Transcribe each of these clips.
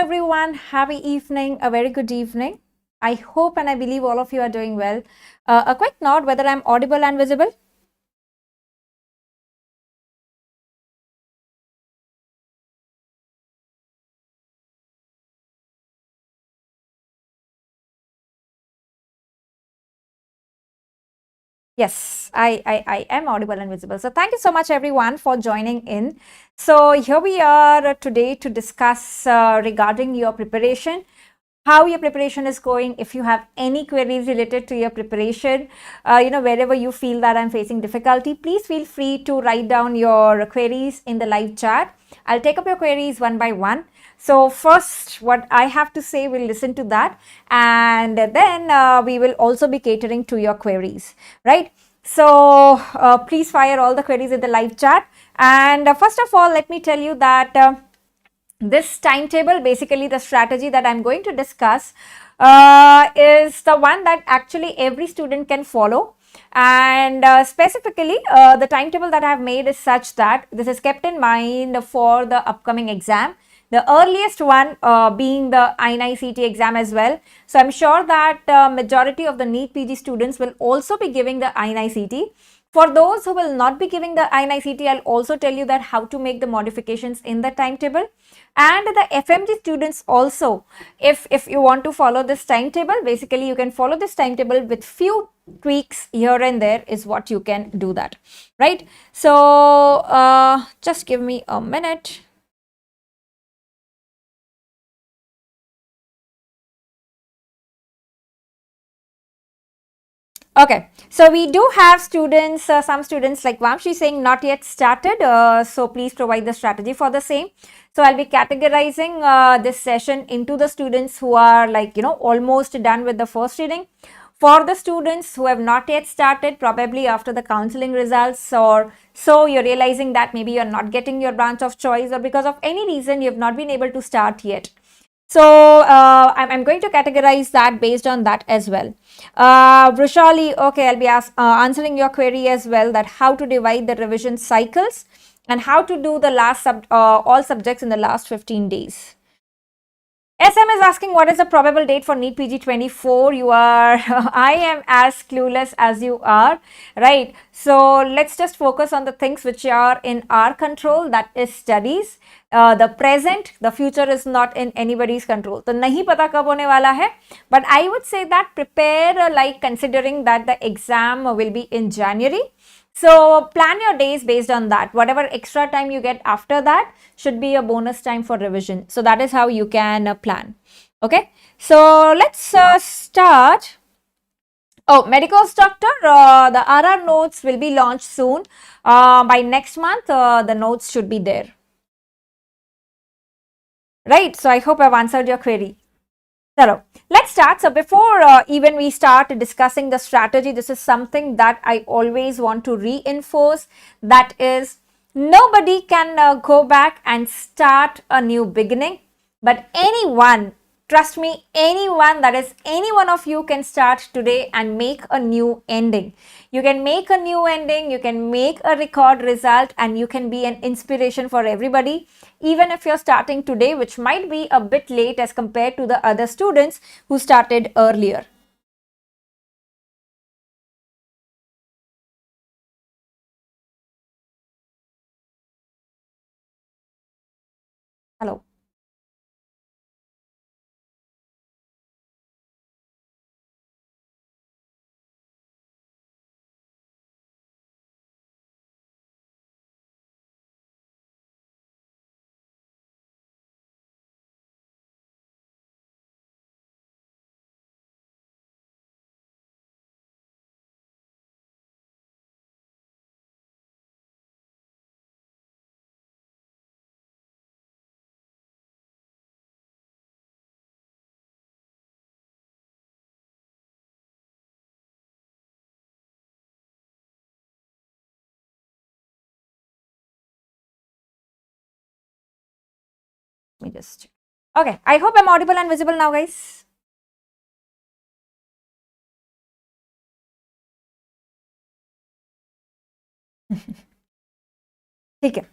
everyone. Happy evening. A very good evening. I hope and I believe all of you are doing well. A quick note whether I'm audible and visible. Yes, I am audible and visible. So thank you so much everyone for joining in. So here we are today to discuss regarding your preparation, how your preparation is going. If you have any queries related to your preparation, wherever you feel that I'm facing difficulty, please feel free to write down your queries in the live chat. I'll take up your queries one by one. So first, what I have to say, we'll listen to that, and then we will also be catering to your queries, right? So please fire all the queries in the live chat. And first of all, let me tell you that this timetable, basically the strategy that I'm going to discuss is the one that actually every student can follow. And specifically, the timetable that I have made is such that this is kept in mind for the upcoming exam. The earliest one being the INI-CET exam as well. So I'm sure that majority of the NEET PG students will also be giving the INI-CET. For those who will not be giving the INI-CET, I'll also tell you that how to make the modifications in the timetable. And the FMG students also, if you want to follow this timetable, basically you can follow this timetable with few tweaks here and there is what you can do that, right? So just give me a minute. Okay, so we do have students, some students like Vamshi saying not yet started. So please provide the strategy for the same. So I'll be categorizing this session into the students who are like, almost done with the first reading. For the students who have not yet started, probably after the counseling results, or so you're realizing that maybe you're not getting your branch of choice, or because of any reason you have not been able to start yet. So I'm going to categorize that based on that as well. Vrushali, okay, I'll be answering your query as well, that how to divide the revision cycles and how to do the all subjects in the last 15 days. SM is asking what is the probable date for NEET PG 24. You are, I am as clueless as you are, right? So let's just focus on the things which are in our control, that is studies. The present, the future is not in anybody's control. So nahi pata kab hone wala hai, but I would say that prepare like considering that the exam will be in January. So plan your days based on that. Whatever extra time you get after that should be a bonus time for revision. So that is how you can plan. Okay. So let's start. Oh, Medicals Doctor, the RR notes will be launched soon. By next month, the notes should be there. Right. So I hope I've answered your query. So let's start. So before even we start discussing the strategy, this is something that I always want to reinforce. That is, nobody can go back and start a new beginning, but anyone, trust me, anyone, that is any one of you can start today and make a new ending. You can make a new ending, you can make a record result, and you can be an inspiration for everybody, even if you're starting today, which might be a bit late as compared to the other students who started earlier. Hello. Let me just check. Okay, I hope I'm audible and visible now, guys. Okay.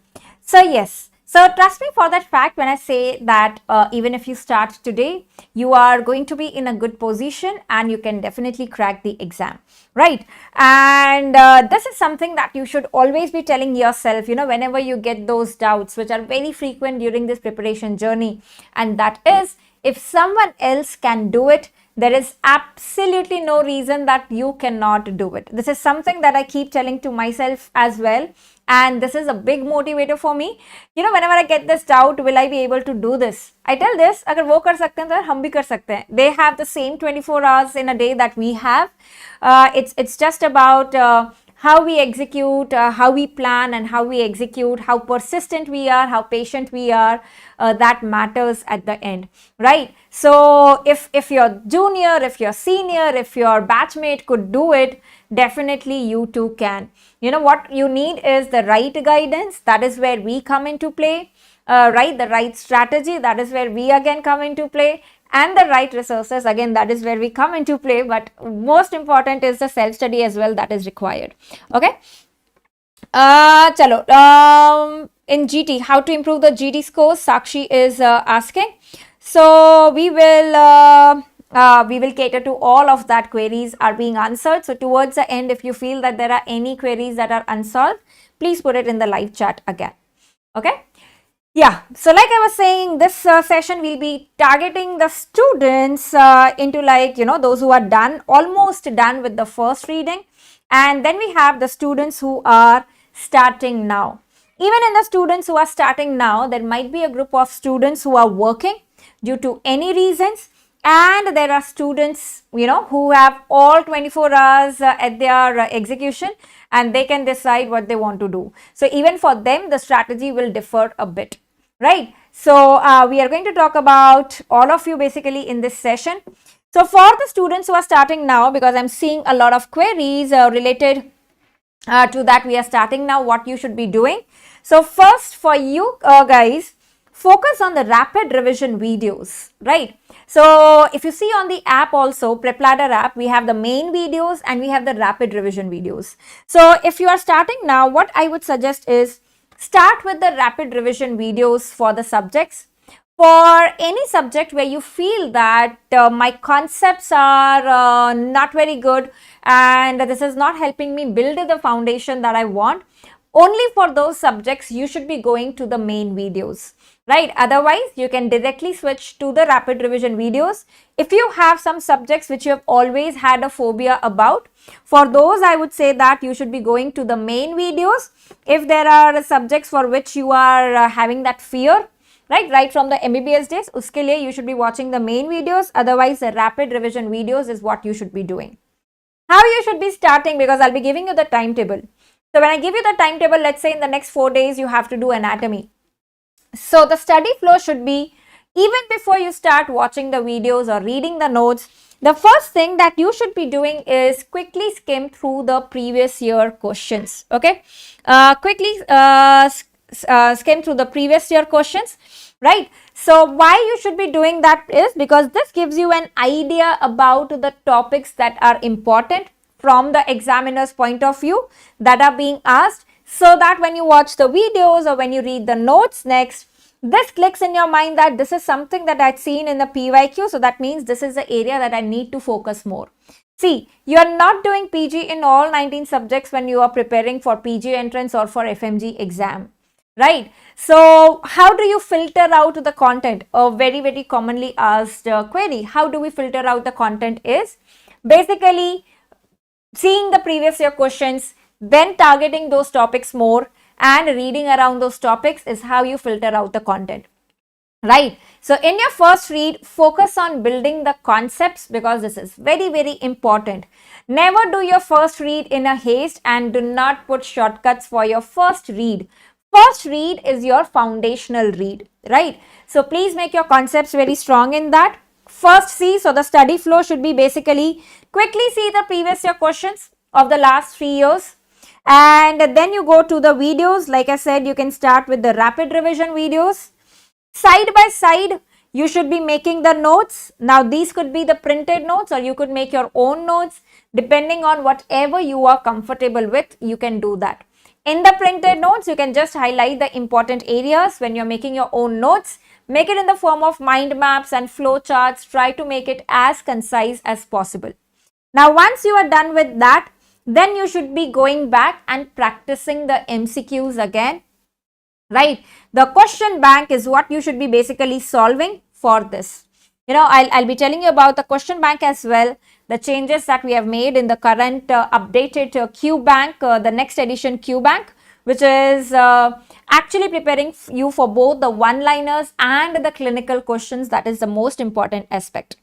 So yes, So trust me for that fact when I say that even if you start today, you are going to be in a good position and you can definitely crack the exam, right? And this is something that you should always be telling yourself, whenever you get those doubts, which are very frequent during this preparation journey. And that is, if someone else can do it, there is absolutely no reason that you cannot do it. This is something that I keep telling to myself as well. And this is a big motivator for me. Whenever I get this doubt, will I be able to do this? I tell this, agar wo kar sakte hain, to hum bhi kar sakte hain. They have the same 24 hours in a day that we have. It's just about how we execute, how we plan and how we execute, how persistent we are, how patient we are, that matters at the end, right? So if your junior, if your senior, if your batchmate could do it, definitely you too can. What you need is the right guidance. That is where we come into play, right? The right strategy. That is where we again come into play. And the right resources, again, that is where we come into play. But most important is the self-study as well that is required. Okay. Chalo. In GT, how to improve the GT scores? Sakshi is asking. So we will cater to all of that queries are being answered. So towards the end, if you feel that there are any queries that are unsolved, please put it in the live chat again. Okay. Yeah, so like I was saying, this session will be targeting the students into those who are almost done with the first reading. And then we have the students who are starting now. Even in the students who are starting now, there might be a group of students who are working due to any reasons. And there are students, who have all 24 hours at their execution and they can decide what they want to do. So even for them, the strategy will differ a bit, right? So we are going to talk about all of you basically in this session. So for the students who are starting now, because I'm seeing a lot of queries related to that, we are starting now, what you should be doing. So first for you guys, focus on the rapid revision videos, right? So if you see on the app also, PrepLadder app, we have the main videos and we have the rapid revision videos. So if you are starting now, what I would suggest is start with the rapid revision videos for the subjects. For any subject where you feel that my concepts are not very good and this is not helping me build the foundation that I want, only for those subjects you should be going to the main videos, right? Otherwise, you can directly switch to the rapid revision videos. If you have some subjects which you have always had a phobia about, for those I would say that you should be going to the main videos. If there are subjects for which you are having that fear, right from the MBBS days, uske liye you should be watching the main videos. Otherwise, the rapid revision videos is what you should be doing. How you should be starting, because I'll be giving you the timetable. So when I give you the timetable, let's say in the next 4 days, you have to do anatomy. So the study flow should be, even before you start watching the videos or reading the notes, the first thing that you should be doing is quickly skim through the previous year questions. Okay, quickly skim through the previous year questions, right? So why you should be doing that is because this gives you an idea about the topics that are important from the examiner's point of view that are being asked, so that when you watch the videos or when you read the notes next, this clicks in your mind that this is something that I'd seen in the PYQ. So that means this is the area that I need to focus more. See, you are not doing PG in all 19 subjects when you are preparing for PG entrance or for FMG exam, right? So how do you filter out the content? A very, very commonly asked query. How do we filter out the content is basically seeing the previous year questions, then targeting those topics more and reading around those topics is how you filter out the content, right? So in your first read, focus on building the concepts because this is very, very important. Never do your first read in a haste and do not put shortcuts for your first read. First read is your foundational read, right? So please make your concepts very strong in that. First see, so the study flow should be basically quickly see the previous year questions of the last 3 years. And then you go to the videos. Like I said, you can start with the rapid revision videos. Side by side, you should be making the notes. Now, these could be the printed notes or you could make your own notes. Depending on whatever you are comfortable with, you can do that. In the printed notes, you can just highlight the important areas. When you're making your own notes, make it in the form of mind maps and flow charts. Try to make it as concise as possible. Now, once you are done with that, then you should be going back and practicing the MCQs again, right? The question bank is what you should be basically solving for this. I'll be telling you about the question bank as well, the changes that we have made in the current updated Q bank, the next edition Q bank, which is actually preparing you for both the one-liners and the clinical questions. That is the most important aspect.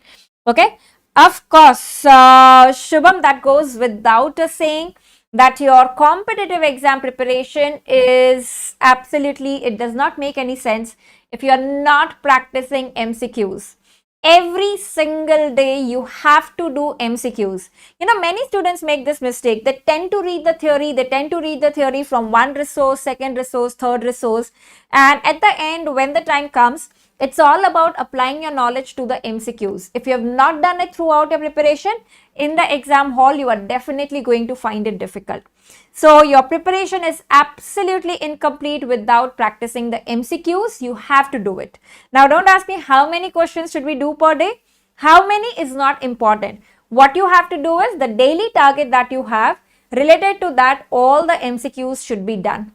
Okay. Of course, Shubham, that goes without saying that your competitive exam preparation is absolutely, it does not make any sense if you are not practicing MCQs. Every single day you have to do MCQs. Many students make this mistake. They tend to read the theory from one resource, second resource, third resource, and at the end, when the time comes, it's all about applying your knowledge to the MCQs. If you have not done it throughout your preparation, in the exam hall, you are definitely going to find it difficult. So your preparation is absolutely incomplete without practicing the MCQs. You have to do it. Now, don't ask me how many questions should we do per day. How many is not important. What you have to do is the daily target that you have, related to that, all the MCQs should be done,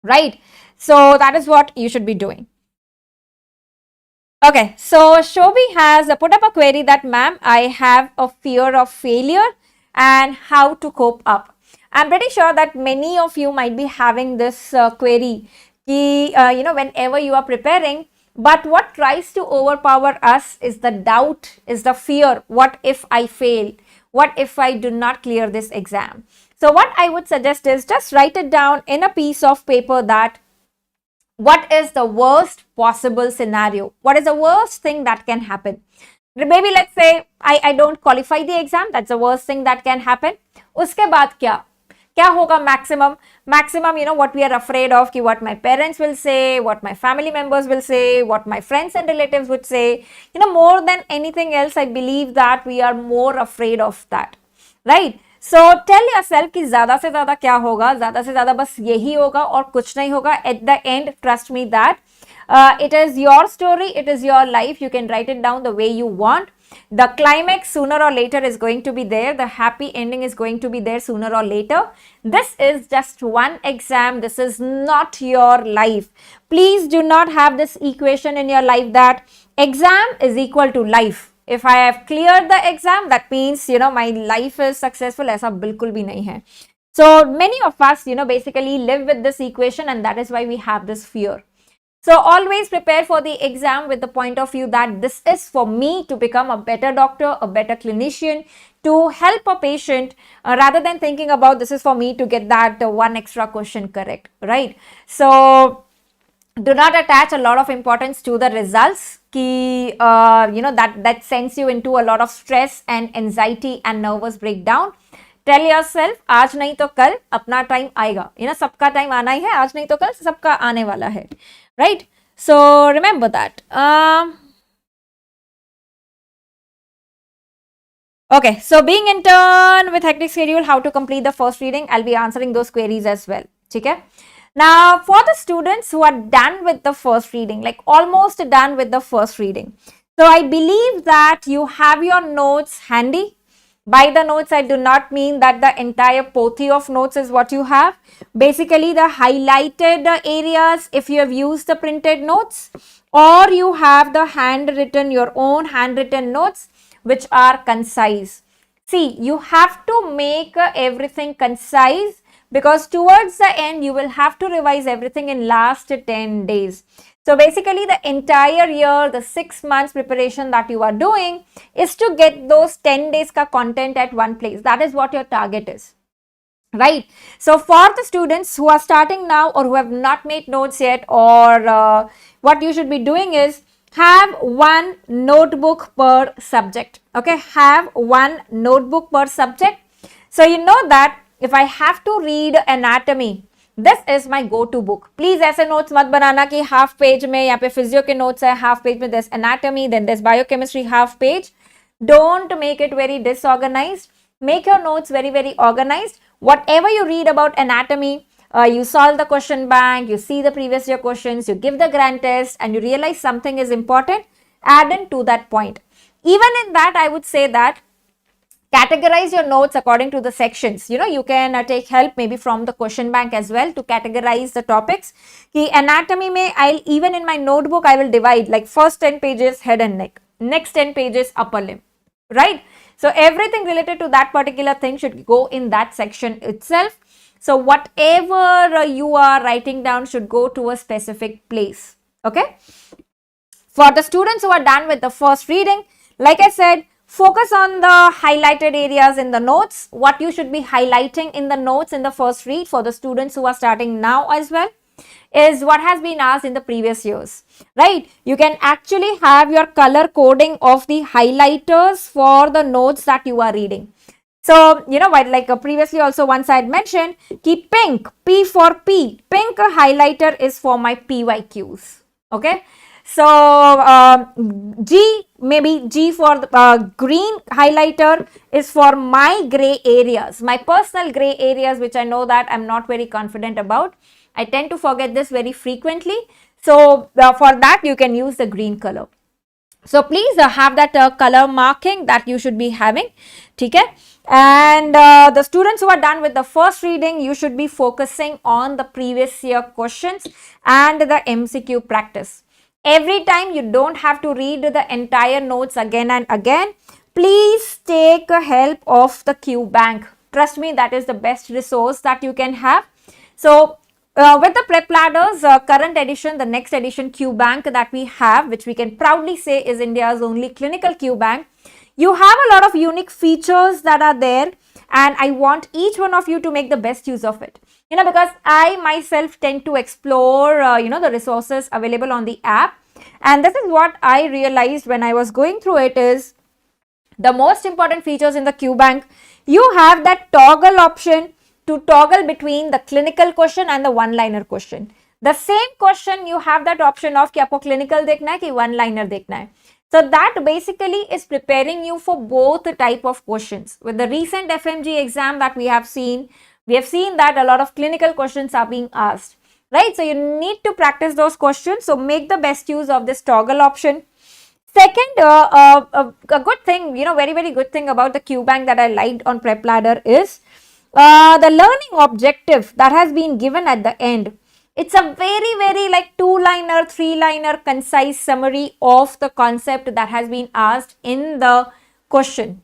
right? So that is what you should be doing. Okay, so Shobi has put up a query that, ma'am, I have a fear of failure and how to cope up. I'm pretty sure that many of you might be having this query, whenever you are preparing, but what tries to overpower us is the doubt, is the fear. What if I fail? What if I do not clear this exam? So what I would suggest is just write it down in a piece of paper that what is the worst possible scenario? What is the worst thing that can happen? Maybe let's say I don't qualify the exam. That's the worst thing that can happen. Uske baad kya? Kya hoga maximum? Maximum, what we are afraid of, ki what my parents will say, what my family members will say, what my friends and relatives would say. More than anything else, I believe that we are more afraid of that, right? So tell yourself कि ज़्यादा से ज़्यादा क्या होगा, ज़्यादा से ज़्यादा बस यही होगा और कुछ नहीं होगा. At the end, trust me that it is your story, it is your life. You can write it down the way you want. The climax sooner or later is going to be there. The happy ending is going to be there sooner or later. This is just one exam. This is not your life. Please do not have this equation in your life that exam is equal to life. If I have cleared the exam, that means, my life is successful. ऐसा बिल्कुल भी नहीं है. So many of us, basically live with this equation, and that is why we have this fear. So always prepare for the exam with the point of view that this is for me to become a better doctor, a better clinician, to help a patient, rather than thinking about this is for me to get that one extra question correct, right? So do not attach a lot of importance to the results. That sends you into a lot of stress and anxiety and nervous breakdown. Tell yourself, आज नहीं तो कल अपना time आएगा. सबका time आना ही है. आज नहीं तो कल सबका आने वाला है, right? So remember that. Okay, so being intern with hectic schedule, how to complete the first reading? I'll be answering those queries as well. Okay. Now, for the students who are done with the first reading, like almost done with the first reading. So, I believe that you have your notes handy. By the notes, I do not mean that the entire pothy of notes is what you have. Basically, the highlighted areas, if you have used the printed notes, or you have the handwritten, your own handwritten notes, which are concise. See, you have to make everything concise, because towards the end, you will have to revise everything in last 10 days. So basically, the entire year, the 6 months preparation that you are doing is to get those 10 days ka content at one place. That is what your target is, right? So for the students who are starting now or who have not made notes yet, or what you should be doing is have one notebook per subject. Okay, have one notebook per subject. So you know that if I have to read anatomy, this is my go-to book. Please ऐसे notes मत बनाना कि half page में यहाँ पे physio के notes है, half page में there's anatomy, then there's biochemistry half page. Don't make it very disorganized. Make your notes very, very organized. Whatever you read about anatomy, you solve the question bank, you see the previous year questions, you give the grand test, and you realize something is important, add in to that point. Even in that, I would say that categorize your notes according to the sections. You can take help maybe from the question bank as well to categorize the topics. Ki anatomy mein, even in my notebook, I will divide like first 10 pages head and neck, next 10 pages upper limb, right? So everything related to that particular thing should go in that section itself. So whatever you are writing down should go to a specific place, okay? For the students who are done with the first reading, like I said, focus on the highlighted areas in the notes, what you should be highlighting in the notes in the first read. For the students who are starting now as well, is what has been asked in the previous years, right? You can actually have your color coding of the highlighters for the notes that you are reading. So, like previously also once I had mentioned, keep pink, P for P, pink highlighter is for my PYQs, okay? So, maybe G for green highlighter is for my gray areas, my personal gray areas, which I know that I'm not very confident about. I tend to forget this very frequently. So, for that, you can use the green color. So, please have that color marking that you should be having. Okay? And the students who are done with the first reading, you should be focusing on the previous year questions and the MCQ practice. Every time you don't have to read the entire notes again and again. Please take help of the Q bank. Trust me, that is the best resource that you can have. So, with the PrepLadder's current edition, the next edition Q bank that we have, which we can proudly say is India's only clinical Q bank, you have a lot of unique features that are there, and I want each one of you to make the best use of it. Because I myself tend to explore, the resources available on the app. And this is what I realized when I was going through it is the most important features in the Q bank. You have that toggle option to toggle between the clinical question and the one-liner question. The same question, you have that option of कि आपको clinical देखना है कि one-liner देखना है. So that basically is preparing you for both type of questions. With the recent FMG exam that we have seen that a lot of clinical questions are being asked, right? So you need to practice those questions. So make the best use of this toggle option. Second, a good thing, very, very good thing about the Q bank that I liked on PrepLadder is the learning objective that has been given at the end. It's a very, very like 2-liner, 3-liner concise summary of the concept that has been asked in the question,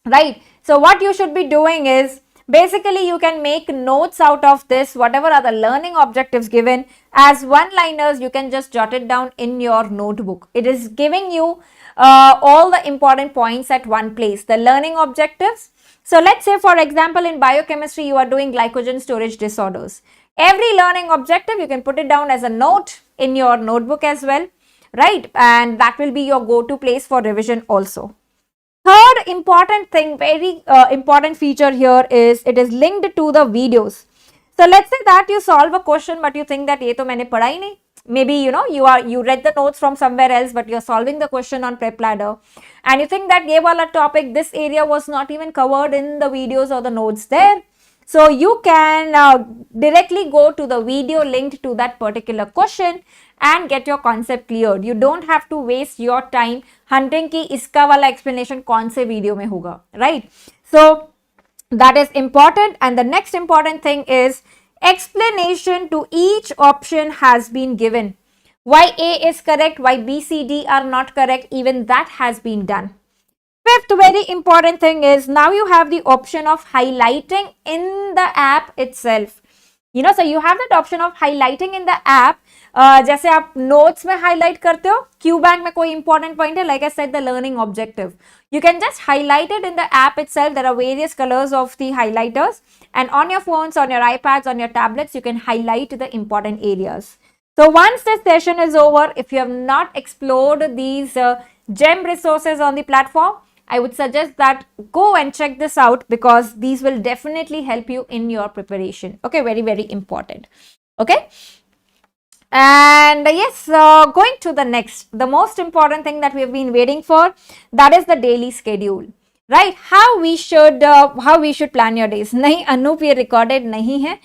right? So what you should be doing is basically you can make notes out of this, whatever are the learning objectives given as one-liners, you can just jot it down in your notebook. It is giving you all the important points at one place, the learning objectives. So let's say, for example, in biochemistry, you are doing glycogen storage disorders. Every learning objective, you can put it down as a note in your notebook as well, right? And that will be your go-to place for revision also. Third important thing, very important feature here is it is linked to the videos. So let's say that you solve a question, but you think that ye to maine padha hi nahi. Maybe, you read the notes from somewhere else, but you're solving the question on PrepLadder. And you think that ye wala topic, this area was not even covered in the videos or the notes there. So you can directly go to the video linked to that particular question and get your concept cleared. You don't have to waste your time hunting ki iska wala explanation kaun se video mein hoga, right? So that is important. And the next important thing is explanation to each option has been given. Why A is correct, why B, C, D are not correct, even that has been done. Fifth very important thing is now you have the option of highlighting in the app itself. So you have that option of highlighting in the app. जैसे आप notes में highlight करते हो, Q bank में कोई important point है, like I said, the learning objective. You can just highlight it in the app itself. There are various colors of the highlighters, and on your phones, on your iPads, on your tablets, you can highlight the important areas. So once this session is over, if you have not explored these gem resources on the platform, I would suggest that go and check this out because these will definitely help you in your preparation. Okay, very, very important. Okay. And yes, going to the next, the most important thing that we have been waiting for, that is the daily schedule, right, how we should plan your days. नहीं अनूप, ये recorded नहीं है,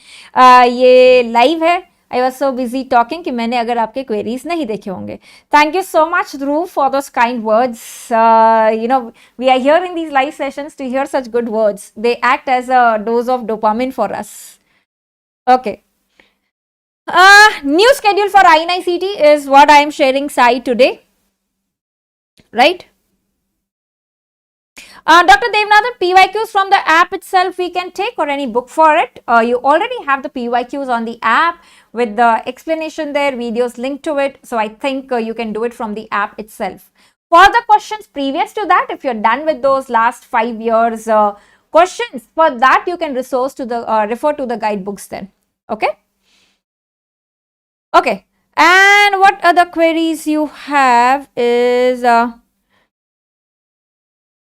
ये live है. I was so busy talking कि मैंने अगर आपके क्वेरीज नहीं देखे होंगे. Thank you so much Dhruv for those kind words. You know, we are here in these live sessions to hear such good words. They act as a dose of dopamine for us. Okay. New schedule for INI-CET is what I am sharing Sai today, right? Dr. Devnathan, PYQs from the app itself we can take or any book for it. You already have the PYQs on the app with the explanation there, videos linked to it. So I think you can do it from the app itself. For the questions previous to that, if you're done with those last 5 years questions, for that you can refer to the guidebooks then. Okay. Okay. And what other queries you have is...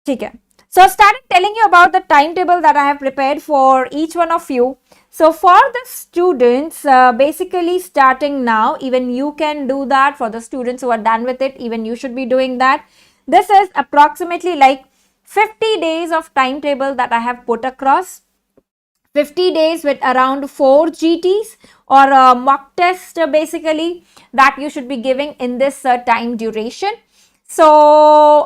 Okay. So I started telling you about the timetable that I have prepared for each one of you. So for the students, basically starting now, even you can do that. For the students who are done with it, even you should be doing that. This is approximately like 50 days of timetable that I have put across. 50 days with around 4 GTs or a mock test basically that you should be giving in this time duration. So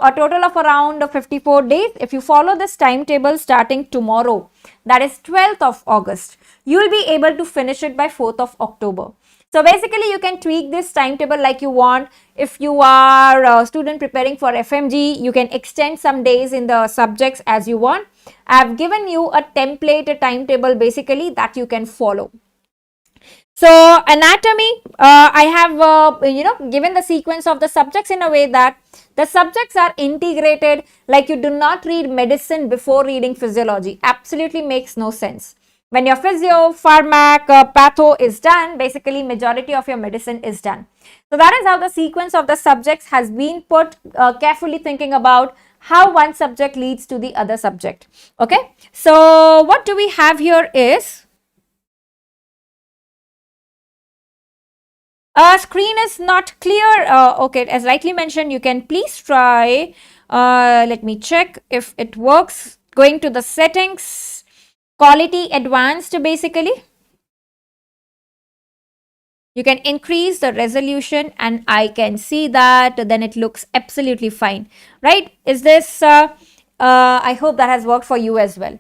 a total of around 54 days. If you follow this timetable starting tomorrow, that is 12th of August, you will be able to finish it by 4th of October. So basically you can tweak this timetable like you want. If you are a student preparing for FMG, you can extend some days in the subjects as you want. I have given you a template, a timetable basically that you can follow. So anatomy, I have given the sequence of the subjects in a way that the subjects are integrated. Like you do not read medicine before reading physiology. Absolutely makes no sense. When your physio, pharmac, patho is done, basically majority of your medicine is done. So that is how the sequence of the subjects has been put, carefully thinking about how one subject leads to the other subject. Okay. So what do we have here is... screen is not clear. Okay, as rightly mentioned, you can please try. Let me check if it works. Going to the settings, quality advanced basically. You can increase the resolution and I can see that then it looks absolutely fine, right? Is this, I hope that has worked for you as well.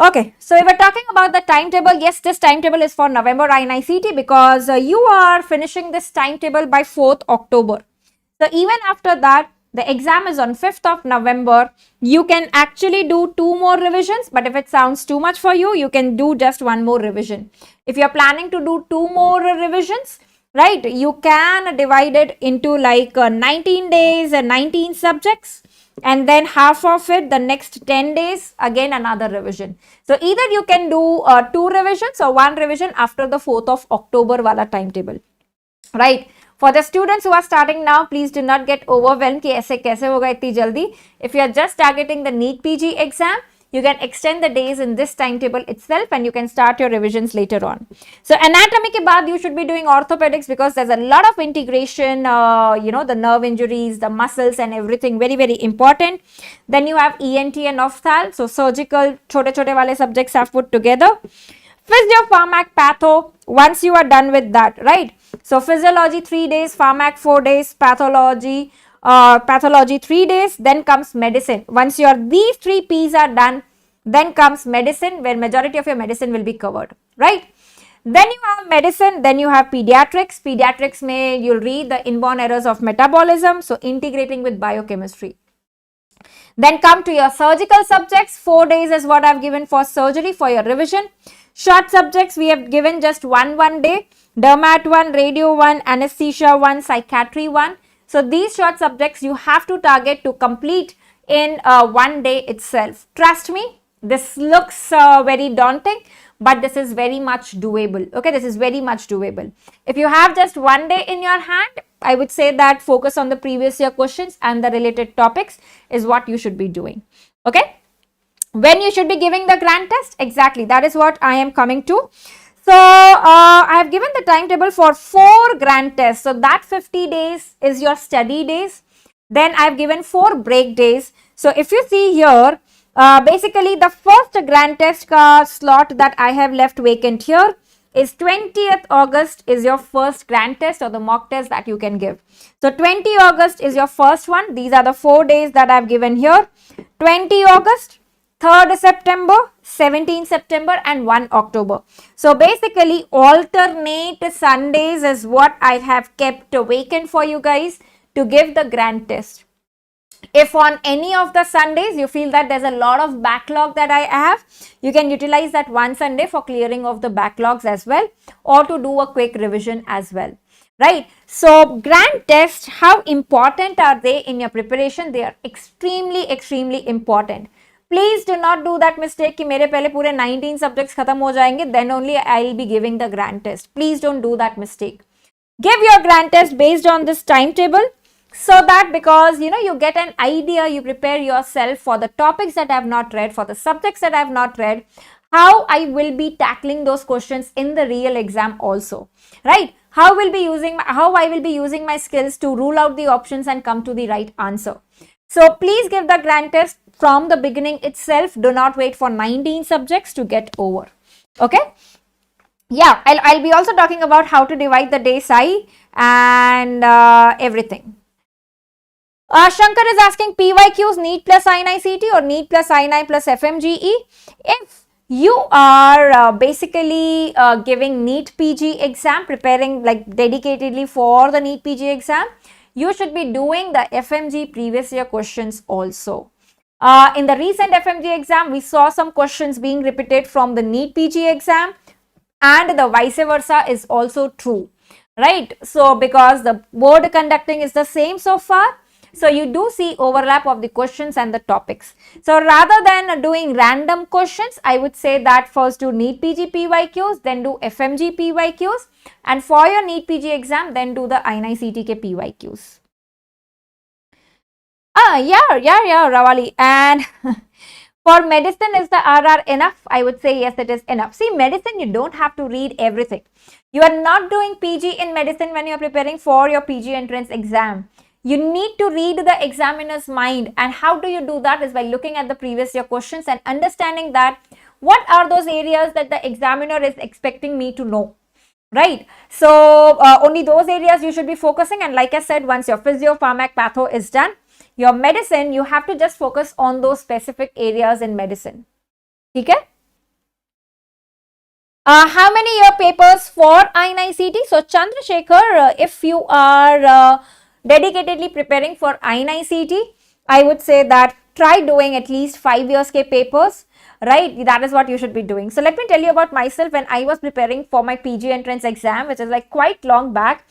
Okay, so if we're talking about the timetable, yes, this timetable is for November INI-CET because you are finishing this timetable by 4th October. So even after that, the exam is on 5th of November. You can actually do 2 more revisions, but if it sounds too much for you, you can do just 1 more revision. If you're planning to do 2 more revisions, right, you can divide it into like 19 days and 19 subjects. And then half of it, the next 10 days, again another revision. So either you can do 2 revisions or 1 revision after the 4th of October wala timetable, right? For the students who are starting now, please do not get overwhelmed कि ऐसे कैसे होगा इतनी जल्दी. If you are just targeting the NEET PG exam, you can extend the days in this timetable itself and you can start your revisions later on. So anatomy ke baad you should be doing orthopedics because there's a lot of integration, the nerve injuries, the muscles and everything, very, very important. Then you have ENT and ophthal. So surgical, chote wale subjects have put together. Physio, pharmac, patho, once you are done with that, right? So physiology 3 days, pharmac 4 days, pathology 3 days, then comes medicine. Once these 3 P's are done, then comes medicine where majority of your medicine will be covered, right? Then you have medicine, then you have pediatrics. Pediatrics may you'll read the inborn errors of metabolism, so integrating with biochemistry. Then come to your surgical subjects. 4 days is what I've given for surgery for your revision. Short subjects we have given just one day. Dermat 1, radio 1, anesthesia 1, psychiatry 1. So these short subjects you have to target to complete in 1 day itself. Trust me, this looks very daunting, but this is very much doable. Okay, this is very much doable. If you have just 1 day in your hand, I would say that focus on the previous year questions and the related topics is what you should be doing. Okay. When you should be giving the grand test, exactly, that is what I am coming to. So, I have given the timetable for 4 grand tests. So, that 50 days is your study days. Then I've given 4 break days. So if you see here, basically the first grand test slot that I have left vacant here is 20th August is your first grand test or the mock test that you can give. So 20 August is your first one. These are the 4 days that I've given here. 20 August, 3rd September, 17th September and 1 October. So basically alternate Sundays is what I have kept vacant for you guys to give the grand test. If on any of the Sundays you feel that there's a lot of backlog that I have, you can utilize that one Sunday for clearing of the backlogs as well, or to do a quick revision as well, right? So grand tests, how important are they in your preparation? They are extremely important. Please do not do that mistake कि मेरे पहले पूरे 19 subjects खत्म हो जाएंगे, then only I will be giving the grand test. Please don't do that mistake. Give your grand test based on this timetable, so that because you get an idea, you prepare yourself for the topics that I have not read, for the subjects that I have not read, how I will be tackling those questions in the real exam also, right? How I will be using my skills to rule out the options and come to the right answer. So please give the grand test from the beginning itself. Do not wait for 19 subjects to get over. Okay. Yeah, I'll be also talking about how to divide the day psi and everything. Shankar is asking PYQs NEET plus INI-CET or NEET plus INI plus FMGE. If you are basically giving NEET PG exam, preparing like dedicatedly for the NEET PG exam, you should be doing the FMG previous year questions also. In the recent FMG exam, we saw some questions being repeated from the NEET PG exam, and the vice versa is also true, right? So because the board conducting is the same so far, so you do see overlap of the questions and the topics. So rather than doing random questions, I would say that first do NEET PG PYQs, then do FMG PYQs, and for your NEET PG exam, then do the INI-CET ke PYQs. Yeah, Ravali. And for medicine, is the RR enough? I would say yes, it is enough. See, medicine, you don't have to read everything. You are not doing PG in medicine when you are preparing for your PG entrance exam. You need to read the examiner's mind, and how do you do that is by looking at the previous year questions and understanding that what are those areas that the examiner is expecting me to know, right? So only those areas you should be focusing, and like I said, once your physio, pharmac, patho is done, your medicine, you have to just focus on those specific areas in medicine. Okay? How many year papers for INI-CET? So Chandrasekhar, if you are dedicatedly preparing for INI-CET, I would say that try doing at least 5 years ke papers, right? That is what you should be doing. So let me tell you about myself when I was preparing for my PG entrance exam, which is like quite long back.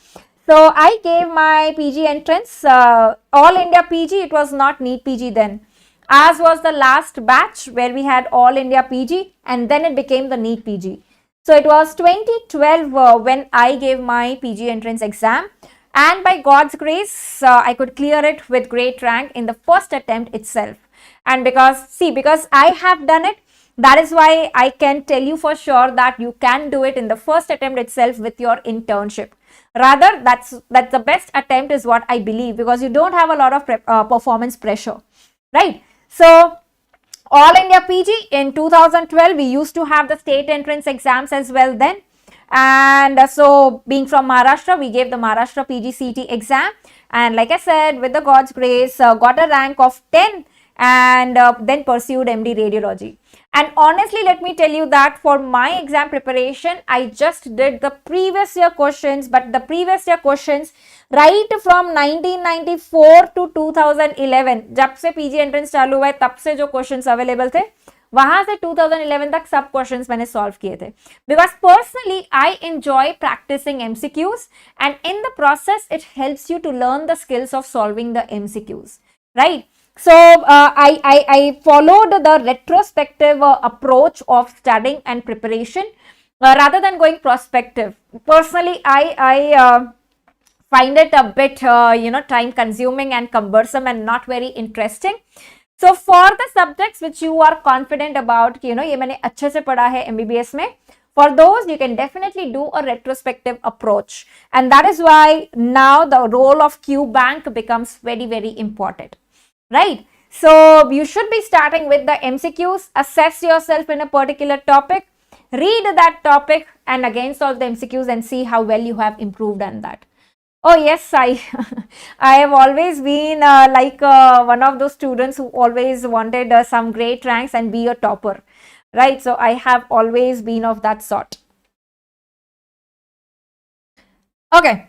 So I gave my PG entrance, All India PG. It was not NEET PG then, as was the last batch where we had All India PG, and then it became the NEET PG. So it was 2012 when I gave my PG entrance exam. And by God's grace, I could clear it with great rank in the first attempt itself. And because I have done it, that is why I can tell you for sure that you can do it in the first attempt itself with your internship. Rather, that's the best attempt is what I believe, because you don't have a lot of performance pressure, right? So All India PG in 2012, we used to have the state entrance exams as well then. And so being from Maharashtra, we gave the Maharashtra PG CET exam, and like I said, with the God's grace, got a rank of 10, and then pursued MD radiology. And honestly, let me tell you that for my exam preparation, I just did the previous year questions, but the previous year questions right from 1994 to 2011, जब से PG entrance चालू हुआ है तब से जो questions available थे, वहां से 2011 तक सब क्वेश्चंस मैंने सॉल्व किए थे, because personally I enjoy practising MCQs, and in the process it helps you to learn the skills of solving the MCQs, right? So I followed the retrospective approach of studying and preparation rather than going prospective. Personally, I find it a bit time consuming and cumbersome and not very interesting. So for the subjects which you are confident about, ये मैंने अच्छे से पढ़ा है MBBS में, For those, you can definitely do a retrospective approach. And that is why now the role of Q bank becomes very, very important, right? So you should be starting with the MCQs, assess yourself in a particular topic, read that topic and again solve the MCQs and see how well you have improved on that. Oh yes, I I have always been one of those students who always wanted some great ranks and be a topper, right? So I have always been of that sort. Okay.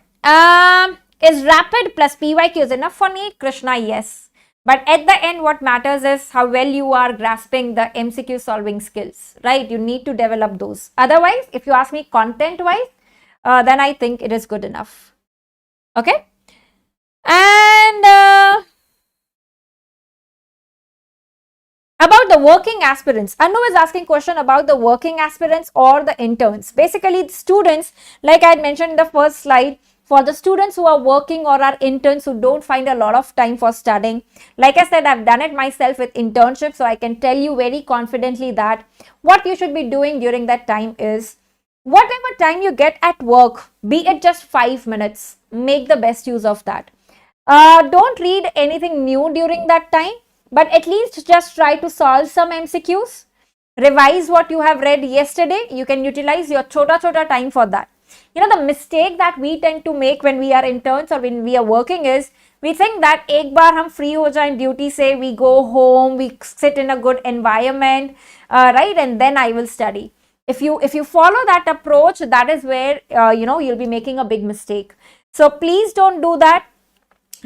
Is rapid plus PYQs enough for NEET? Krishna, yes. But at the end, what matters is how well you are grasping the MCQ solving skills, right? You need to develop those. Otherwise, if you ask me content-wise, then I think it is good enough. Okay. And about the working aspirants, Anu is asking question about the working aspirants or the interns. Basically, students, like I had mentioned in the first slide, for the students who are working or are interns who don't find a lot of time for studying, like I said, I've done it myself with internship, so I can tell you very confidently that what you should be doing during that time is whatever time you get at work, be it just 5 minutes, make the best use of that. Don't read anything new during that time, but at least just try to solve some MCQs. Revise what you have read yesterday. You can utilize your chota time for that. You know, the mistake that we tend to make when we are interns or when we are working is we think that ek baar hum free ho jaye duty se, we go home, we sit in a good environment, right, and then I will study. If you follow that approach, that is where you'll be making a big mistake. So please don't do that.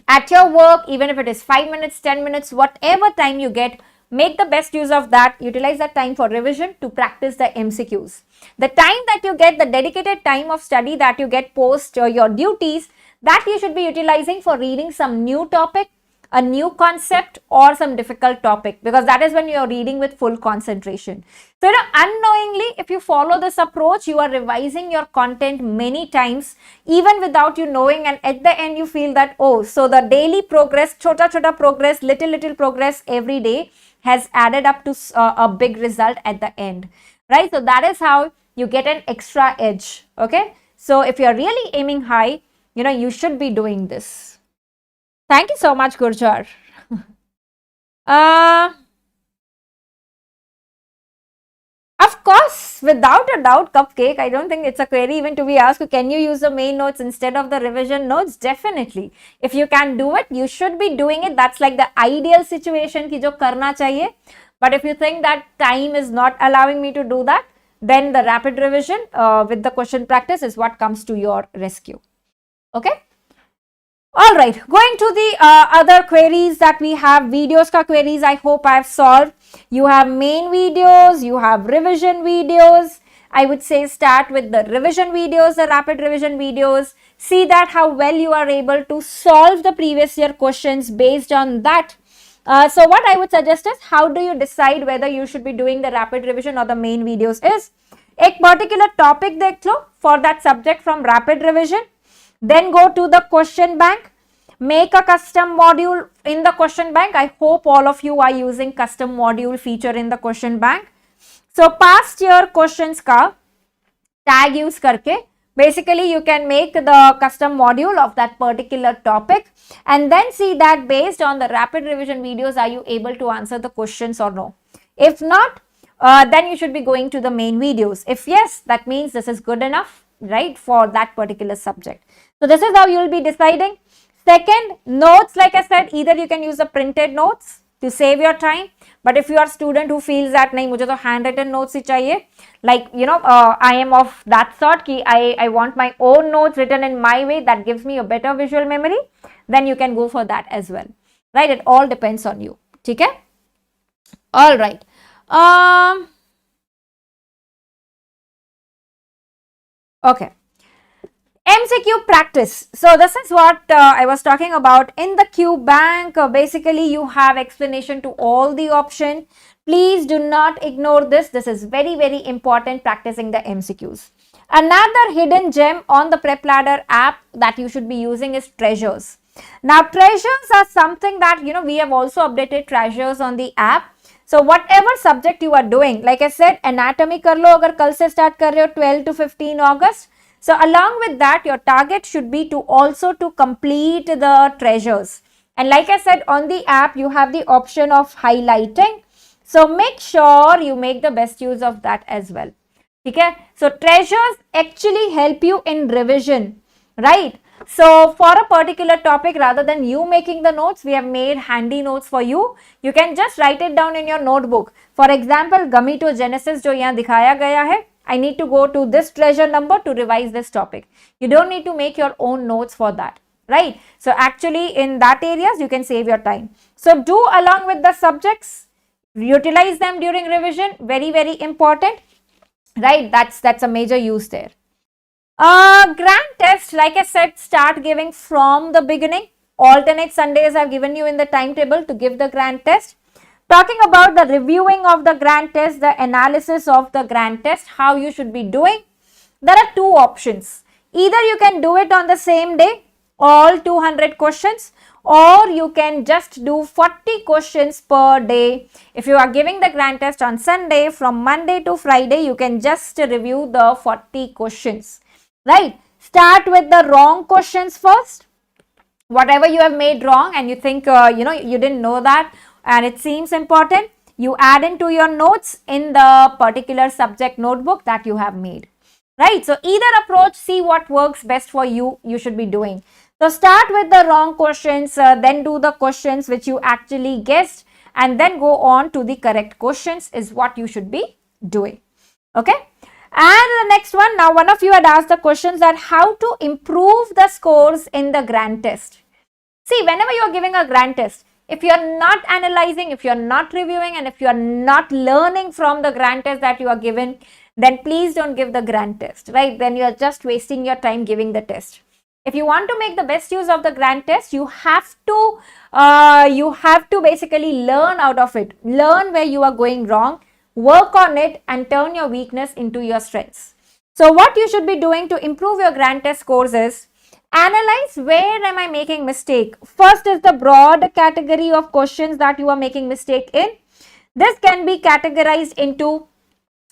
At your work, even if it is 5 minutes, 10 minutes, whatever time you get, make the best use of that. Utilize that time for revision to practice the MCQs. The time that you get, the dedicated time of study that you get post your duties, that you should be utilizing for reading some new topic, a new concept or some difficult topic, because that is when you are reading with full concentration. So, unknowingly, if you follow this approach, you are revising your content many times, even without you knowing, and at the end you feel that, oh, so the daily progress, chota progress, little progress every day has added up to a big result at the end, right? So that is how you get an extra edge, okay? So if you are really aiming high, you should be doing this. Thank you so much, Gurjar. Of course, without a doubt, Cupcake, I don't think it's a query even to be asked, can you use the main notes instead of the revision notes? Definitely. If you can do it, you should be doing it. That's like the ideal situation ki jo karna chahiye. But if you think that time is not allowing me to do that, then the rapid revision with the question practice is what comes to your rescue. Okay. All right, going to the other queries that we have, videos ka queries, I hope I have solved. You have main videos, you have revision videos. I would say start with the revision videos, the rapid revision videos. See that how well you are able to solve the previous year questions based on that. So what I would suggest is, how do you decide whether you should be doing the rapid revision or the main videos is, एक particular topic dekh lo for that subject from rapid revision. Then go to the question bank, make a custom module in the question bank. I hope all of you are using custom module feature in the question bank. So past year questions ka tag use karke, basically you can make the custom module of that particular topic and then see that based on the rapid revision videos, are you able to answer the questions or no. If not, then you should be going to the main videos. If yes, that means this is good enough, right, for that particular subject. So this is how you will be deciding. Second, notes, like I said, either you can use the printed notes to save your time. But if you are a student who feels that, nahi, mujhe to handwritten notes hi chahiye, like, I am of that sort, ki I want my own notes written in my way, that gives me a better visual memory, then you can go for that as well, right? It all depends on you, okay? All right. Okay. MCQ practice. So this is what I was talking about in the Q bank. Basically, you have explanation to all the option. Please do not ignore this. This is very, very important, practicing the MCQs. Another hidden gem on the PrepLadder app that you should be using is treasures. Now, treasures are something that, we have also updated treasures on the app. So whatever subject you are doing, like I said, anatomy kar lo agar kal se start kar rahe ho 12 to 15 August. So along with that, your target should be to also to complete the treasures. And like I said, on the app, you have the option of highlighting. So make sure you make the best use of that as well. Okay? So treasures actually help you in revision, right? So for a particular topic, rather than you making the notes, we have made handy notes for you. You can just write it down in your notebook. For example, gametogenesis जो यहाँ दिखाया गया है, I need to go to this treasure number to revise this topic. You don't need to make your own notes for that, right? So actually in that areas, you can save your time. So do along with the subjects, utilize them during revision, very, very important, right? That's a major use there. Grand test, like I said, start giving from the beginning. Alternate Sundays I've given you in the timetable to give the grand test. Talking about the reviewing of the grand test, the analysis of the grand test, how you should be doing. There are two options. Either you can do it on the same day, all 200 questions, or you can just do 40 questions per day. If you are giving the grand test on Sunday, from Monday to Friday, you can just review the 40 questions, right? Start with the wrong questions first. Whatever you have made wrong and you think, you didn't know that and it seems important, you add into your notes in the particular subject notebook that you have made, right? So either approach, see what works best for you, you should be doing. So start with the wrong questions, then do the questions which you actually guessed, and then go on to the correct questions is what you should be doing. Okay. And the next one, now one of you had asked the questions that how to improve the scores in the grand test. See, whenever you are giving a grand test, if you are not analyzing, if you are not reviewing, and if you are not learning from the grand test that you are given, then please don't give the grand test, right? Then you are just wasting your time giving the test. If you want to make the best use of the grand test, you have to basically learn out of it, learn where you are going wrong, work on it, and turn your weakness into your strengths. So what you should be doing to improve your grand test scores is analyze where am I making mistake. First is the broad category of questions that you are making mistake in. This can be categorized into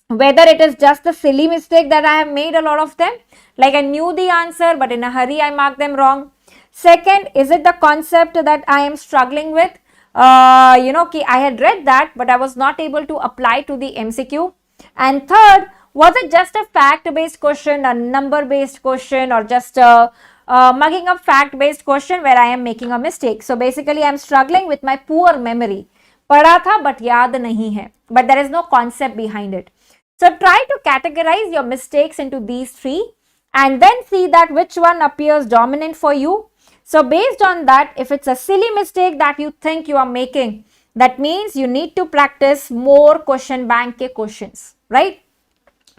whether it is just a silly mistake that I have made a lot of them, like I knew the answer but in a hurry I marked them wrong. Second, is it the concept that I am struggling with? I had read that but I was not able to apply to the MCQ. And third, was it just a fact-based question, a number-based question, or just a mugging up fact-based question where I am making a mistake? So basically I am struggling with my poor memory. पढ़ा था but याद नहीं है, but there is no concept behind it. So try to categorize your mistakes into these three and then see that which one appears dominant for you. So based on that, if it's a silly mistake that you think you are making, that means you need to practice more question bank ke questions, right?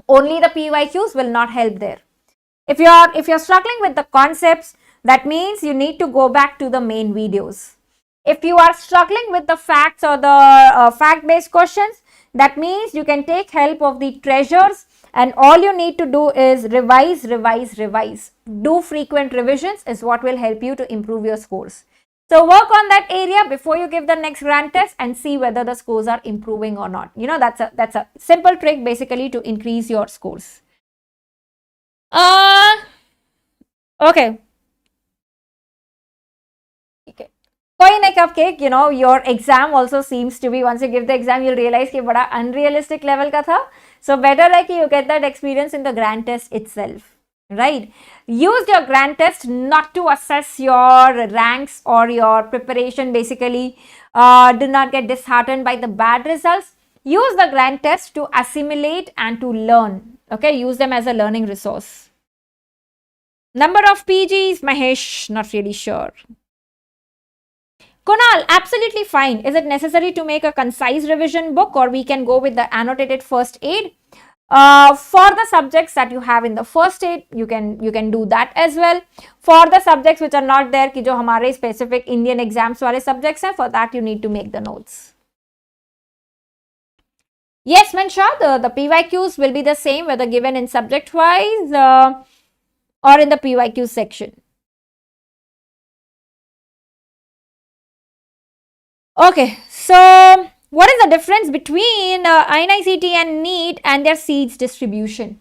Only the PYQs will not help there. If you're struggling with the concepts, that means you need to go back to the main videos. If you are struggling with the facts or the fact-based questions, that means you can take help of the treasures, and all you need to do is revise. Do frequent revisions is what will help you to improve your scores. So work on that area before you give the next grand test and see whether the scores are improving or not. That's a simple trick basically to increase your scores. Okay. Koi na cupcake, your exam also seems to be, once you give the exam, you'll realize कि बड़ा unrealistic level का था. So better like you get that experience in the grand test itself, right? Use your grand test not to assess your ranks or your preparation. Basically, do not get disheartened by the bad results. Use the grand test to assimilate and to learn. Okay, use them as a learning resource. Number of PGs, Mahesh, not really sure. Kunal, absolutely fine. Is it necessary to make a concise revision book, or we can go with the annotated first aid? For the subjects that you have in the first aid, you can do that as well. For the subjects which are not there, ki jo hamare specific Indian exams wale subjects hai, for that you need to make the notes. Yes, Mansha, the PYQs will be the same whether given in subject wise or in the PYQ section. Okay, so what is the difference between INI-CET and NEET and their seats distribution?